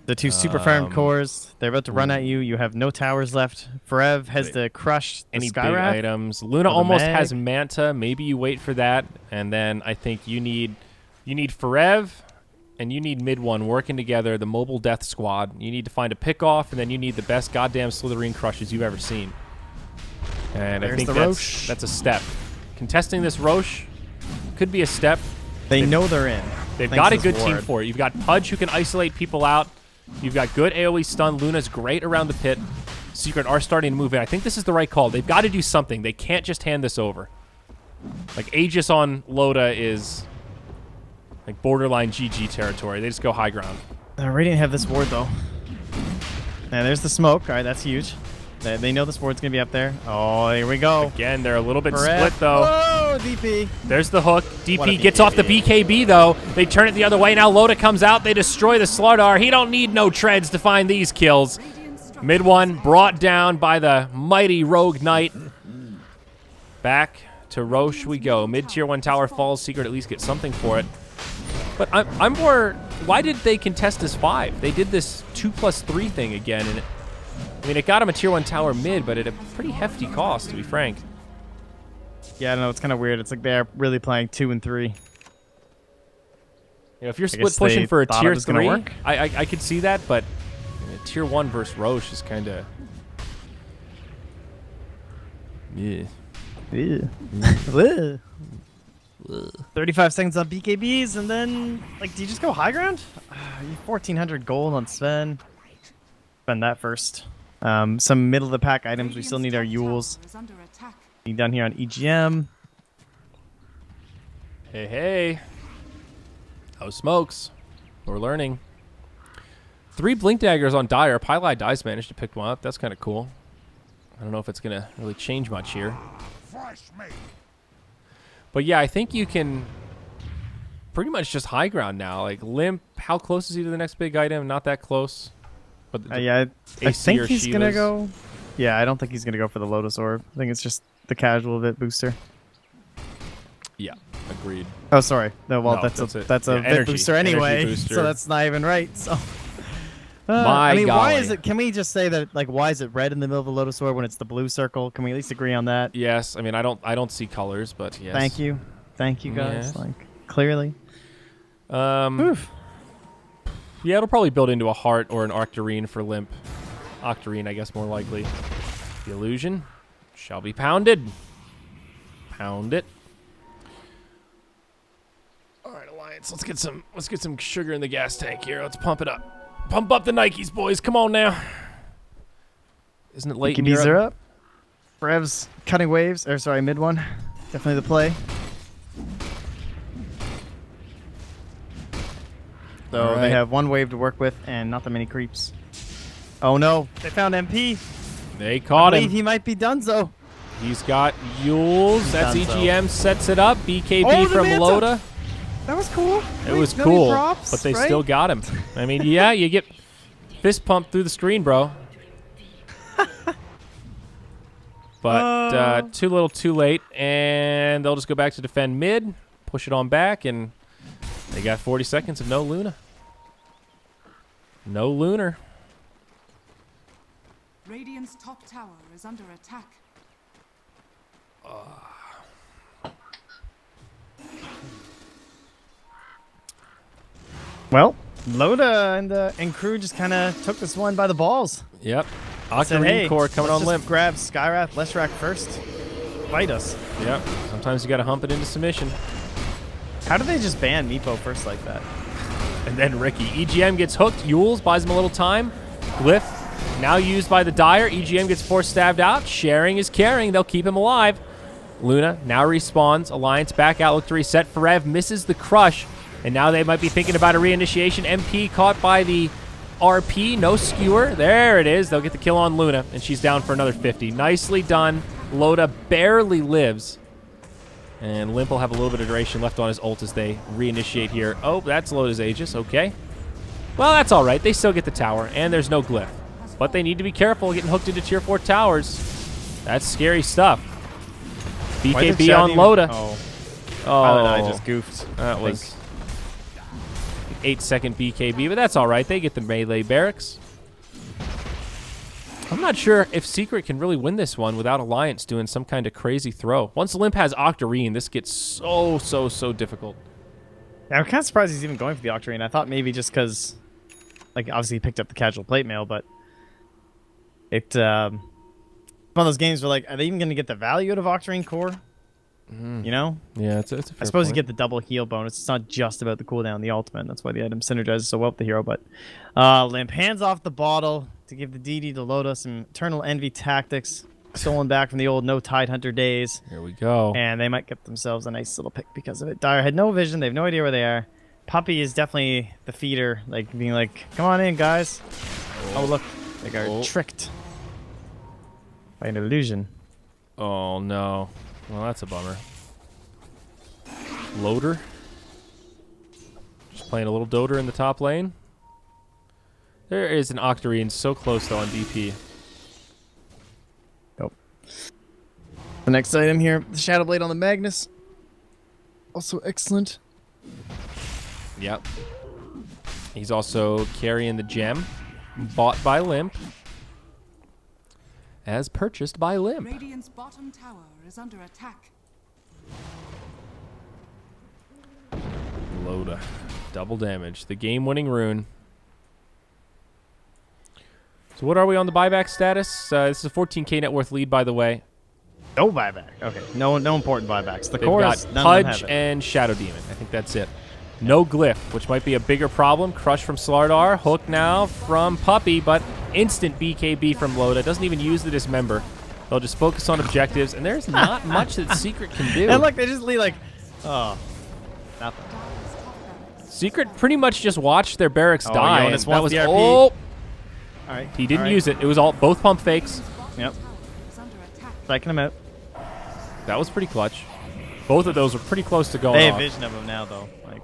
The 2 super farmed cores, they're about to run at you. You have no towers left. Forev has to crush the Any big Skyrath. items. Luna almost has Manta. Maybe you wait for that. And then I think you need Forev and you need mid one working together, the mobile death squad. You need to find a pick off, and then you need the best goddamn Slytherin crushes you've ever seen. And I think that's a step. Contesting this Roche could be a step. They know they're in. They've got a good team for it. You've got Pudge who can isolate people out. You've got good AoE stun. Luna's great around the pit. Secret are starting to move in. I think this is the right call. They've got to do something. They can't just hand this over. Like, Aegis on Loda is like borderline GG territory. They just go high ground. Radiant have this ward, though. And there's the smoke. All right, that's huge. They know this ward's going to be up there. Oh, here we go. Again, they're a little bit split, though. Oh, DP. There's the hook. DP gets off the BKB, though. They turn it the other way. Now Loda comes out. They destroy the Slardar. He don't need no treads to find these kills. Mid one brought down by the mighty Rogue Knight. Back to Roche we go. Mid tier 1 tower falls. Secret at least get something for it. But I'm more... Why did they contest this 5? They did this 2+3 thing again, and it got him a tier 1 tower mid, but at a pretty hefty cost, to be frank. Yeah, I don't know. It's kind of weird. It's like they're really playing 2 and 3. You know, if you're split pushing for a tier 3, I could see that, but tier 1 versus Roche is kind of... Yeah. 35 seconds on BKBs, and then, like, do you just go high ground? You 1,400 gold on Sven. Spend that first. Some middle of the pack items. We still need our Yules. Down here on EGM. Hey. Oh, smokes. We're learning. 3 Blink Daggers on Dire. Pylai Dice managed to pick one up. That's kind of cool. I don't know if it's going to really change much here. But yeah, I think you can pretty much just high ground now. Like, Limp, how close is he to the next big item? Not that close. But yeah, I think he's going to go... Yeah, I don't think he's going to go for the Lotus Orb. I think it's just the casual bit booster. Yeah, agreed. Oh, sorry. No, well, No, that's a bit booster anyway, booster. So that's not even right. So, I mean, why is it? Can we just say that? Like, why is it red in the middle of the Lotus Orb when it's the blue circle? Can we at least agree on that? Yes. I mean, I don't see colors, but yes. Thank you, guys. Yes. Like, clearly. Yeah, it'll probably build into a heart or an Octarine for Limp. Octarine, I guess, more likely. The illusion shall be pounded. Pound it. All right, Alliance. Let's get some sugar in the gas tank here. Let's pump it up. Pump up the Nikes, boys. Come on now. Isn't it late in Europe? Are up. Brev's cutting waves. Or sorry, mid one. Definitely the play. So they have one wave to work with and not that many creeps. Oh no, they found MP. They caught him. He might be donezo. He's got Yules. That's EGM. Sets it up. BKB from Manta. Loda. That was cool. It was cool, but they still got him. I mean, yeah, you get fist pumped through the screen, bro. But too little, too late, and they'll just go back to defend mid, push it on back, and they got 40 seconds of no Luna. No Lunar. Radiant's top tower is under attack. Well, Loda and crew just kind of took this one by the balls. Yep. Said, Octarine hey, core coming let's on just limp. grab Skyrath, Leshrac first. Fight us. Yep. Sometimes you got to hump it into submission. How do they just ban Meepo first like that? And then Ricky. EGM gets hooked. Yules buys him a little time. Glyph now used by the Dire. EGM gets force stabbed out. Sharing is caring. They'll keep him alive. Luna now respawns. Alliance back out. Look to reset. Forev misses the crush. And now they might be thinking about a reinitiation. MP caught by the RP. No skewer. There it is. They'll get the kill on Luna. And she's down for another 50. Nicely done. Loda barely lives. And Limp will have a little bit of duration left on his ult as they reinitiate here. Oh, that's Loda's Aegis. Okay. Well, that's all right. They still get the tower, and there's no glyph. But they need to be careful getting hooked into tier 4 towers. That's scary stuff. BKB on Loda. Oh, Oh, I just goofed. that was 8-second BKB, but that's all right. They get the melee barracks. I'm not sure if Secret can really win this one without Alliance doing some kind of crazy throw. Once Limp has Octarine, this gets so difficult. Yeah, I'm kind of surprised he's even going for the Octarine. I thought maybe just because, like, obviously he picked up the casual plate mail, but it one of those games where, like, are they even going to get the value out of Octarine core? You know? Yeah, it's a fair I suppose point. you get the double heal bonus. It's not just about the cooldown, the ultimate. That's why the item synergizes so well with the hero. But Limp hands off the bottle to give the DD to Loda some Eternal Envy tactics, stolen back from the old No Tide Hunter days. Here we go. And they might get themselves a nice little pick because of it. Dire had no vision. They have no idea where they are. Puppy is definitely the feeder, like being like, come on in, guys. Oh, look. They got tricked by an illusion. Oh, no. Well, that's a bummer. Loader. Just playing a little Doter in the top lane. There is an Octarine so close, though, on DP. Nope. The next item here, the Shadow Blade on the Magnus. Also excellent. Yep. He's also carrying the gem. Bought by Limp. As purchased by Limp. Radiant's bottom tower is under attack. Loda. Double damage. The game-winning rune. So what are we on the buyback status? This is a 14k net worth lead, by the way. No buyback. Okay. No important buybacks. The They've core got is none of them Pudge have it. and Shadow Demon. I think that's it. No glyph, which might be a bigger problem. Crush from Slardar. Hook now from Puppy, but instant BKB from Loda. Doesn't even use the Dismember. They'll just focus on objectives, and there's not much that Secret can do. And look, they just leave like, oh, nothing. Secret pretty much just watched their barracks Oh, die. Jonas And that wants was the RP. oh, All right. he didn't use it. It was all both pump fakes. Yep. Tower is under attack. Psyching him out. That was pretty clutch. Both of those were pretty close to going They have off. vision of him now, though. Like,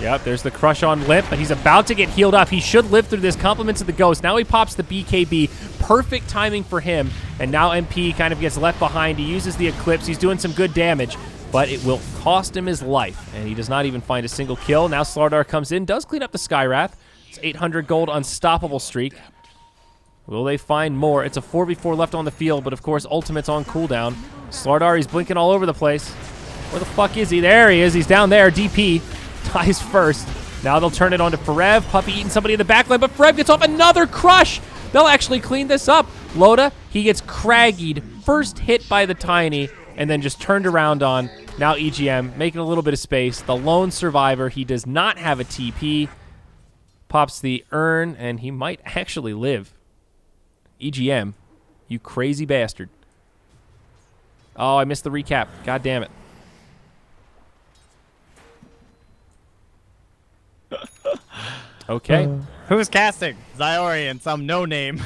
Yep, there's the crush on Limp, but he's about to get healed up. He should live through this. Compliments of the Ghost. Now he pops the BKB. Perfect timing for him. And now MP kind of gets left behind. He uses the Eclipse. He's doing some good damage, but it will cost him his life. And he does not even find a single kill. Now Slardar comes in, does clean up the Skywrath. It's 800 gold unstoppable streak. Will they find more? It's a 4v4 left on the field, but of course, Ultimate's on cooldown. Slardar, he's blinking all over the place. Where the fuck is he? There he is. He's down there. DP dies first. Now they'll turn it on to Forev. Puppy eating somebody in the backline, but Forev gets off another crush. They'll actually clean this up. Loda, he gets craggied. First hit by the Tiny, and then just turned around on. Now EGM, making a little bit of space. The lone survivor, he does not have a TP. Pops the urn, and he might actually live. EGM, you crazy bastard. Oh, I missed the recap. God damn it. Okay. who's casting? Zyori and some no name.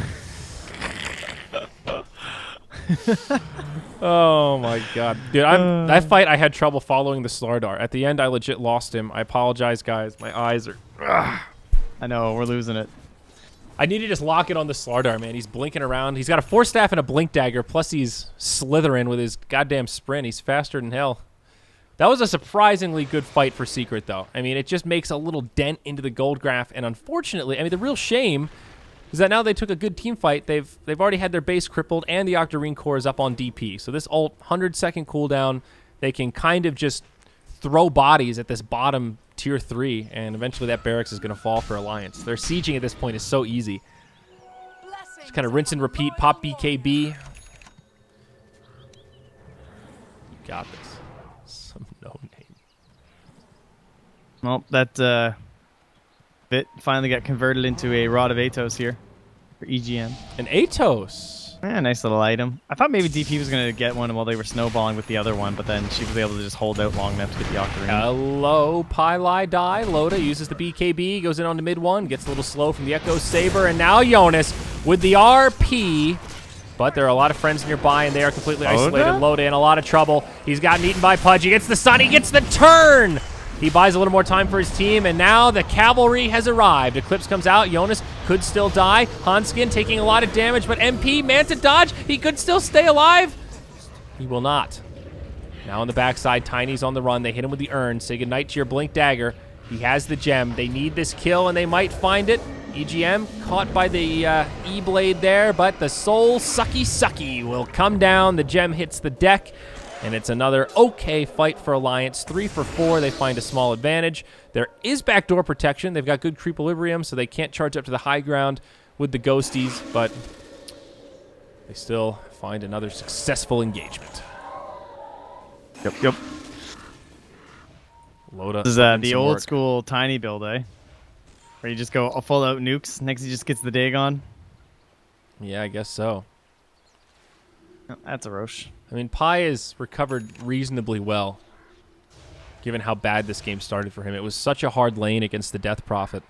Oh my god. Dude, that fight I had trouble following the Slardar. At the end I legit lost him. I apologize, guys. My eyes are I know, we're losing it. I need to just lock it on the Slardar, man. He's blinking around. He's got a Force Staff and a Blink Dagger, plus he's slithering with his goddamn sprint. He's faster than hell. That was a surprisingly good fight for Secret, though. I mean, it just makes a little dent into the gold graph, and unfortunately, I mean, the real shame is that now they took a good team fight. They've already had their base crippled, and the Octarine core is up on DP. So this ult, 100-second cooldown, they can kind of just throw bodies at this bottom tier 3, and eventually that barracks is going to fall for Alliance. Their sieging at this point is so easy. Just kind of rinse and repeat, pop BKB. You got this. Some no-name. Well, that bit finally got converted into a Rod of Atos here for EGM. An Atos. Yeah, nice little item. I thought maybe DP was going to get one while they were snowballing with the other one, but then she was able to just hold out long enough to get the Octarine. Hello, Pylai die. Loda uses the BKB, goes in on the mid one, gets a little slow from the Echo Saber, and now Jonas with the RP. But there are a lot of friends nearby, and they are completely isolated. Loda in a lot of trouble. He's gotten eaten by Pudge. He gets the stun. He gets the turn. He buys a little more time for his team, and now the cavalry has arrived. Eclipse comes out. Jonas could still die. Hanskin taking a lot of damage, but MP, Manta dodge. He could still stay alive. He will not. Now on the backside, Tiny's on the run. They hit him with the urn. Say goodnight to your Blink Dagger. He has the gem. They need this kill, and they might find it. EGM caught by the E-Blade there, but the Soul Sucky will come down. The gem hits the deck. And it's another okay fight for Alliance. 3 for 4, they find a small advantage. There is backdoor protection. They've got good creequilibrium, so they can't charge up to the high ground with the ghosties, but they still find another successful engagement. Yep. Loda. This is the old school Tiny build, eh? Where you just go full out nukes. Next he just gets the dig on. Yeah, I guess so. Oh, that's a Roche. I mean, Pi has recovered reasonably well, given how bad this game started for him. It was such a hard lane against the Death Prophet.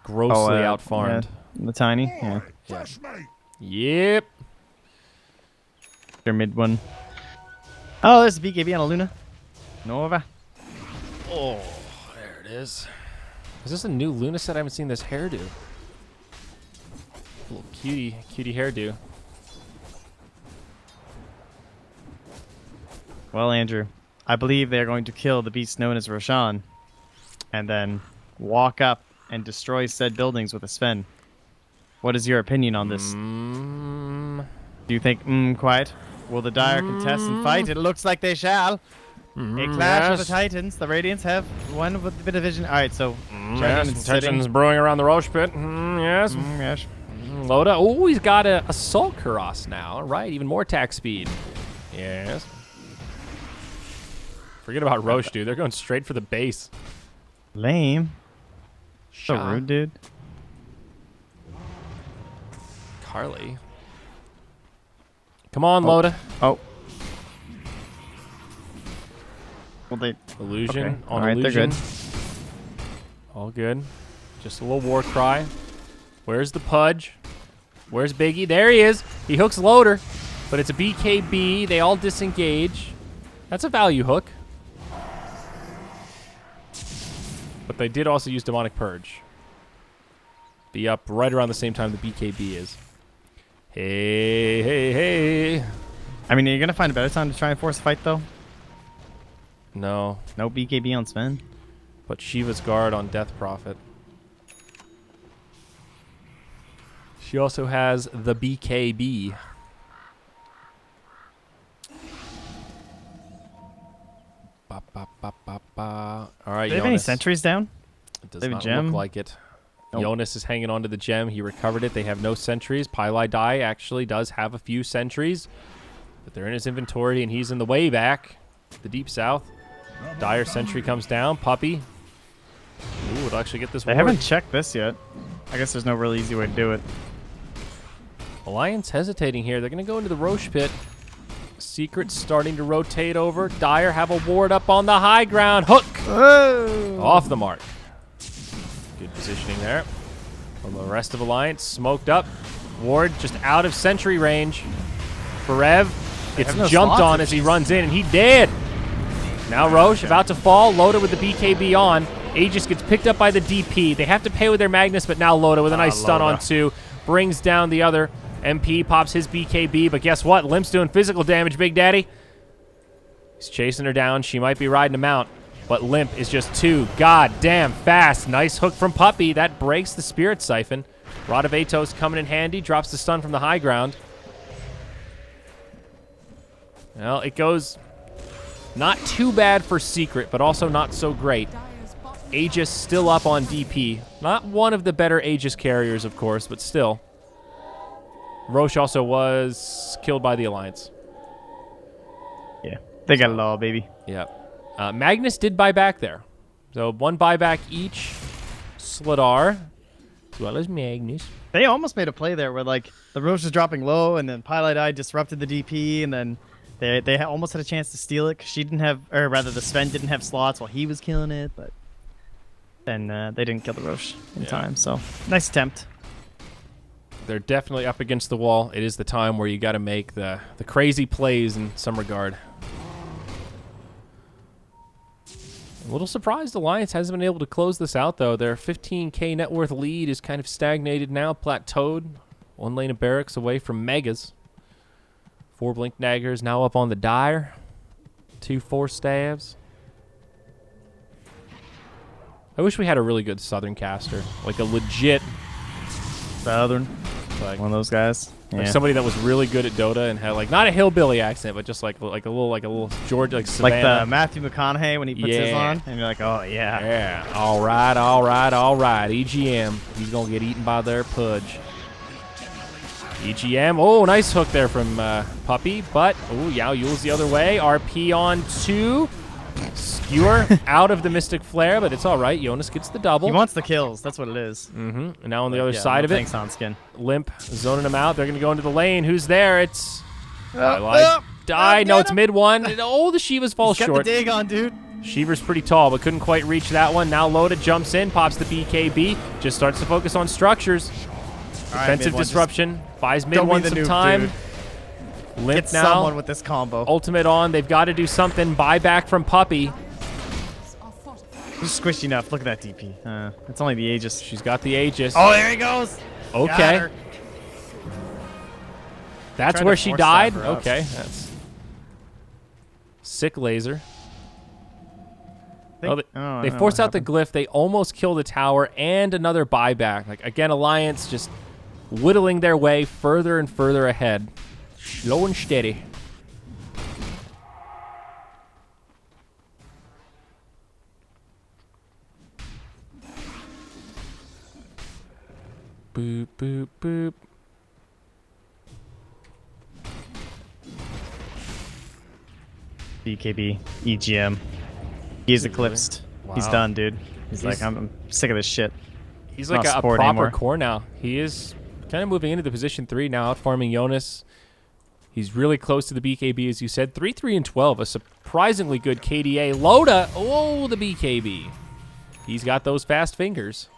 Grossly outfarmed. Yeah, the Tiny, yeah. Yep. Their mid one. Oh, there's the BKB on a Luna. Nova. Oh, there it is. Is this a new Luna set? I haven't seen this hairdo. Little cutie hairdo. Well, Andrew, I believe they're going to kill the beast known as Roshan, and then walk up and destroy said buildings with a Sven. What is your opinion on this? Do you think, quiet? Will the Dire contest and fight? It looks like they shall. A clash of the Titans. The Radiants have one with a bit of vision. All right, so Tension's brewing around the Roche pit. Yes. Yes. Loda. Oh, he's got a Assault Kuros now. All right, even more attack speed. Yes. Forget about Roche, dude. They're going straight for the base. Lame. So rude, dude. Carly. Come on, Loda. Oh. Well, they... Illusion on All right, Illusion. they're good. All good. Just a little war cry. Where's the Pudge? Where's Biggie? There he is. He hooks Loader, but it's a BKB. They all disengage. That's a value hook. But they did also use Demonic Purge. Be up right around the same time the BKB is. Hey. I mean, are you going to find a better time to try and force a fight, though? No. No BKB on Sven? But Shiva's Guard on Death Prophet. She also has the BKB. All right, Do they have any sentries down? It does not look like it. Nope. Jonas is hanging on to the gem. He recovered it. They have no sentries. Pylai Dai actually does have a few sentries, but they're in his inventory, and he's in the way back. The deep south. Dire sentry comes down. Puppy. Ooh, it'll actually get this They ward. haven't checked this yet. I guess there's no real easy way to do it. Alliance hesitating here. They're going to go into the Roche pit. Secret's starting to rotate over. Dire have a ward up on the high ground. Hook! Oh. Off the mark. Good positioning there. From the rest of Alliance, smoked up. Ward just out of sentry range. Forev gets jumped on as he runs in, and he did. Now Roche about to fall. Loda with the BKB on. Aegis gets picked up by the DP. They have to pay with their Magnus, but now Loda with a nice stun on 2. Brings down the other. MP pops his BKB, but guess what? Limp's doing physical damage, Big Daddy. He's chasing her down. She might be riding him out, but Limp is just too goddamn fast. Nice hook from Puppy. That breaks the Spirit Siphon. Rod of Atos coming in handy. Drops the stun from the high ground. Well, it goes not too bad for Secret, but also not so great. Aegis still up on DP. Not one of the better Aegis carriers, of course, but still. Roche also was killed by the Alliance. Yeah, they got it all, baby. Yep. Magnus did buy back there. So 1 buyback each. Sladar, as well as Magnus. They almost made a play there where, like, the Roche was dropping low, and then Pilot Eye disrupted the DP, and then they almost had a chance to steal it because she didn't have, or rather, the Sven didn't have slots while he was killing it, but then they didn't kill the Roche in time. So nice attempt. They're definitely up against the wall. It is the time where you got to make the crazy plays in some regard. A little surprised Alliance hasn't been able to close this out, though. Their 15k net worth lead is kind of stagnated now, plateaued. 1 lane of barracks away from Megas. 4 Blink Daggers now up on the Dire. 2 Force Staves. I wish we had a really good Southern caster. Like a legit Southern. like, One of those guys. like Yeah. somebody that was really good at Dota and had like not a hillbilly accent, but just like a little George, like Savannah. Like the Matthew McConaughey when he puts his Yeah. on, and you're like, oh yeah. Yeah. All right. EGM. He's going to get eaten by their pudge. EGM. Oh, nice hook there from Puppy. But, oh, Yao Yule's the other way. RP on 2. Skewer out of the Mystic Flare, but it's all right. Jonas gets the double. He wants the kills. That's what it is. And now on the other Yeah, side no of it, thanks, on skin. Limp zoning him out. They're going to go into the lane. Who's there? It's... Die. No, get it's him. mid one. Oh, the Shivas fall He's got short. the dig on, dude. Shiver's pretty tall, but couldn't quite reach that one. Now Loda jumps in, pops the BKB, just starts to focus on structures. Defensive disruption, buys mid don't be one the some noob, Time. dude. Limp Get now. someone with this combo. Ultimate on. They've got to do something. Buyback from Puppy. Who's squishy enough? Look at that DP. It's only the Aegis. She's got the Aegis. Oh, there he goes. Got Okay. her. That's Tried where to she force died? stab her up. Okay. That's sick laser. Think- They I don't know forced what out the happened. glyph. They almost killed the tower and another buyback. Like again, Alliance just whittling their way further and further ahead. Slow and steady. Boop, boop, boop. BKB, EGM. He's eclipsed. He's Wow. done, dude. He's He's- like, I'm sick of this shit. He's Not like a support proper anymore. core now. He is kind of moving into the position 3 now, outfarming Jonas. He's really close to the BKB, as you said. 3, 3, and 12, a surprisingly good KDA. Loda, oh, the BKB. He's got those fast fingers.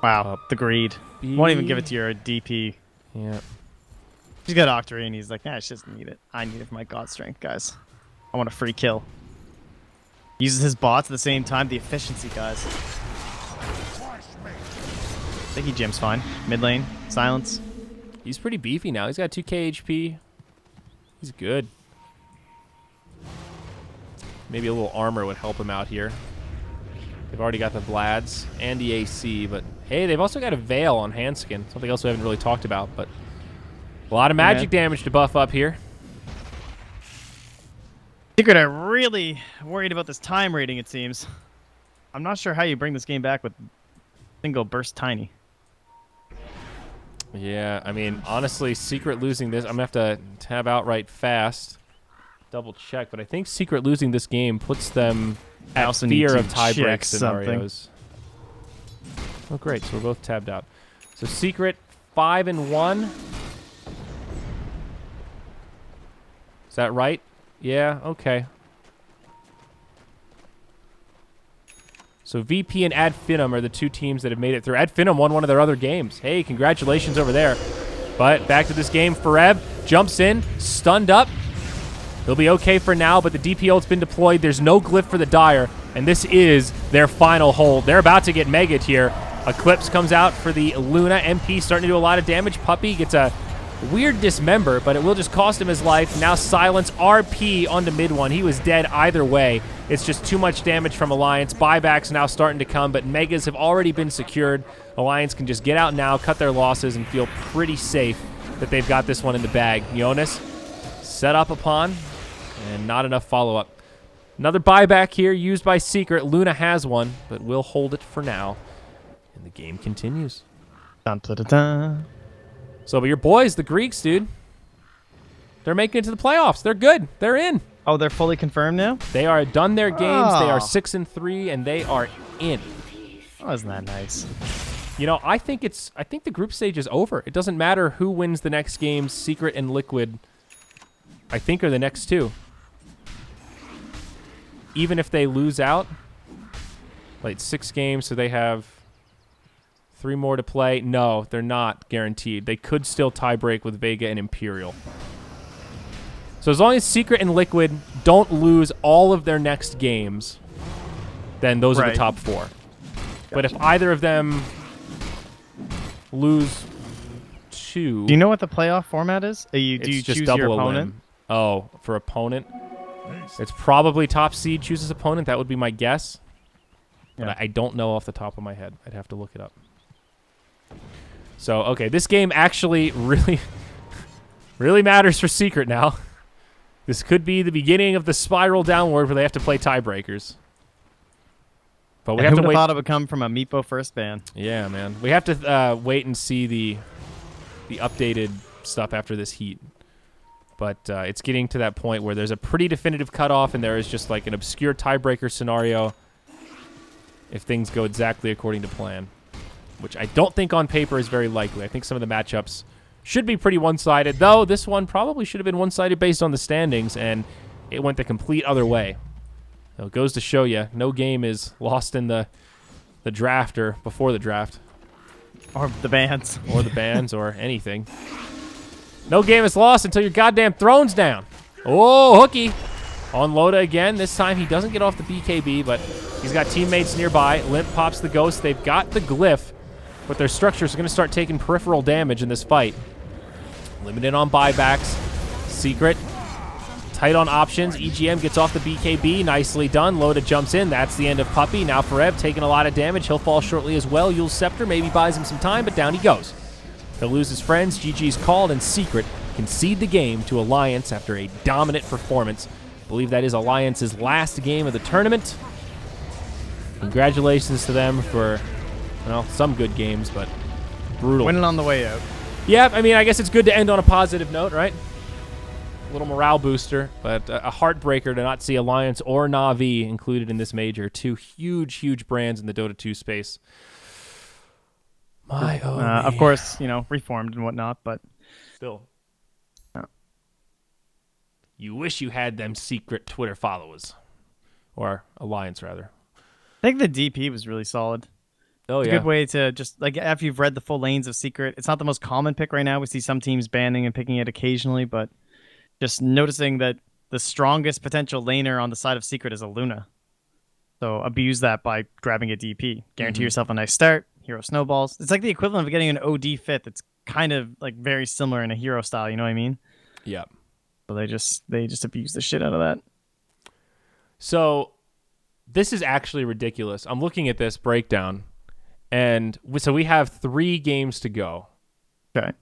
Wow, the greed. Won't even give it to your DP. Yeah. He's got Octarine, and he's like, nah, I just need it. I need it for my god strength, guys. I want a free kill. Uses his bots at the same time. The efficiency, guys. I think EGM's fine. Mid lane, silence. He's pretty beefy now. He's got 2k HP. He's good. Maybe a little armor would help him out here. They've already got the Vlads and the AC, but hey, they've also got a Veil on Handskin. Something else we haven't really talked about, but a lot of magic damage to buff up here. Secret are really worried about this time rating, it seems. I'm not sure how you bring this game back with single burst tiny. Yeah, I mean, honestly, Secret losing this, I'm going to have to tab out right fast. Double check, but I think Secret losing this game puts them at also need fear to of tiebreak check something. scenarios. Oh, great. So we're both tabbed out. So Secret 5 and 1. Is that right? Yeah, okay. So VP and Ad Finum are the 2 teams that have made it through. Ad Finum won one of their other games. Hey, congratulations over there. But back to this game. Fareb jumps in, stunned up. He'll be okay for now, but the DP ult's been deployed. There's no glyph for the Dire, and this is their final hold. They're about to get Mega'd here. Eclipse comes out for the Luna. MP starting to do a lot of damage. Puppy gets a Weird dismember, but it will just cost him his life. Now silence RP onto mid one. He was dead either way. It's just too much damage from Alliance. Buybacks now starting to come, but Megas have already been secured. Alliance can just get out now, cut their losses, and feel pretty safe that they've got this one in the bag. Jonas set up upon, and not enough follow-up. Another buyback here used by Secret. Luna has one, but will hold it for now. And the game continues. Dun, dun, dun, dun. So, but your boys, the Greeks, dude, they're making it to the playoffs. They're good. They're in. Oh, they're fully confirmed now? They are done their games. They are Oh. 6-3, and they are in. Oh, isn't that nice? You know, I think the group stage is over. It doesn't matter who wins the next game. Secret and Liquid, I think, are the next two. Even if they lose out, like 6 games, so they have 3 more to play. No, they're not guaranteed. They could still tie break with Vega and Imperial. So as long as Secret and Liquid don't lose all of their next games, then those are the top 4. But if either of them lose 2... Do you know what the playoff format is? Do you just choose double your a opponent? limb. Oh, for opponent? It's probably top seed chooses opponent. That would be my guess. But Yeah. I don't know off the top of my head. I'd have to look it up. So, okay, this game actually really matters for Secret now. This could be the beginning of the spiral downward where they have to play tiebreakers. But we And have who to would wait. have thought it would come from a Meepo first ban? Yeah, man. We have to wait and see the updated stuff after this heat. But it's getting to that point where there's a pretty definitive cutoff, and there is just like an obscure tiebreaker scenario if things go exactly according to plan, which I don't think on paper is very likely. I think some of the matchups should be pretty one-sided, though this one probably should have been one-sided based on the standings, and it went the complete other way. So it goes to show you, no game is lost in the draft or before the draft. Or the bans. Or the bans or anything. No game is lost until your goddamn throne's down. Oh, hooky. On Loda again. This time he doesn't get off the BKB, but he's got teammates nearby. Limp pops the ghost. They've got the glyph, but their structures are going to start taking peripheral damage in this fight. Limited on buybacks. Secret. Tight on options. EGM gets off the BKB. Nicely done. Loda jumps in. That's the end of Puppy. Now Forev taking a lot of damage. He'll fall shortly as well. Yule's Scepter maybe buys him some time, but down he goes. He'll lose his friends. GG's called, and Secret concede the game to Alliance after a dominant performance. I believe that is Alliance's last game of the tournament. Congratulations to them for, well, some good games, but brutal. Winning on the way out. Yeah, I mean, I guess it's good to end on a positive note, right? A little morale booster, but a heartbreaker to not see Alliance or Na'Vi included in this major. 2 huge, huge brands in the Dota 2 space. My Of course, reformed and whatnot, but still. Oh. You wish you had them Secret Twitter followers. Or Alliance, rather. I think the DP was really solid. Oh, It's a good way to just, like, after you've read the full lanes of Secret, it's not the most common pick right now. We see some teams banning and picking it occasionally, but just noticing that the strongest potential laner on the side of Secret is a Luna. So abuse that by grabbing a DP. Guarantee yourself a nice start. Hero snowballs. It's like the equivalent of getting an OD fit that's kind of like very similar in a hero style, you know what I mean? Yeah. So they just abuse the shit out of that. So this is actually ridiculous. I'm looking at this breakdown, and so we have 3 games to go. Okay.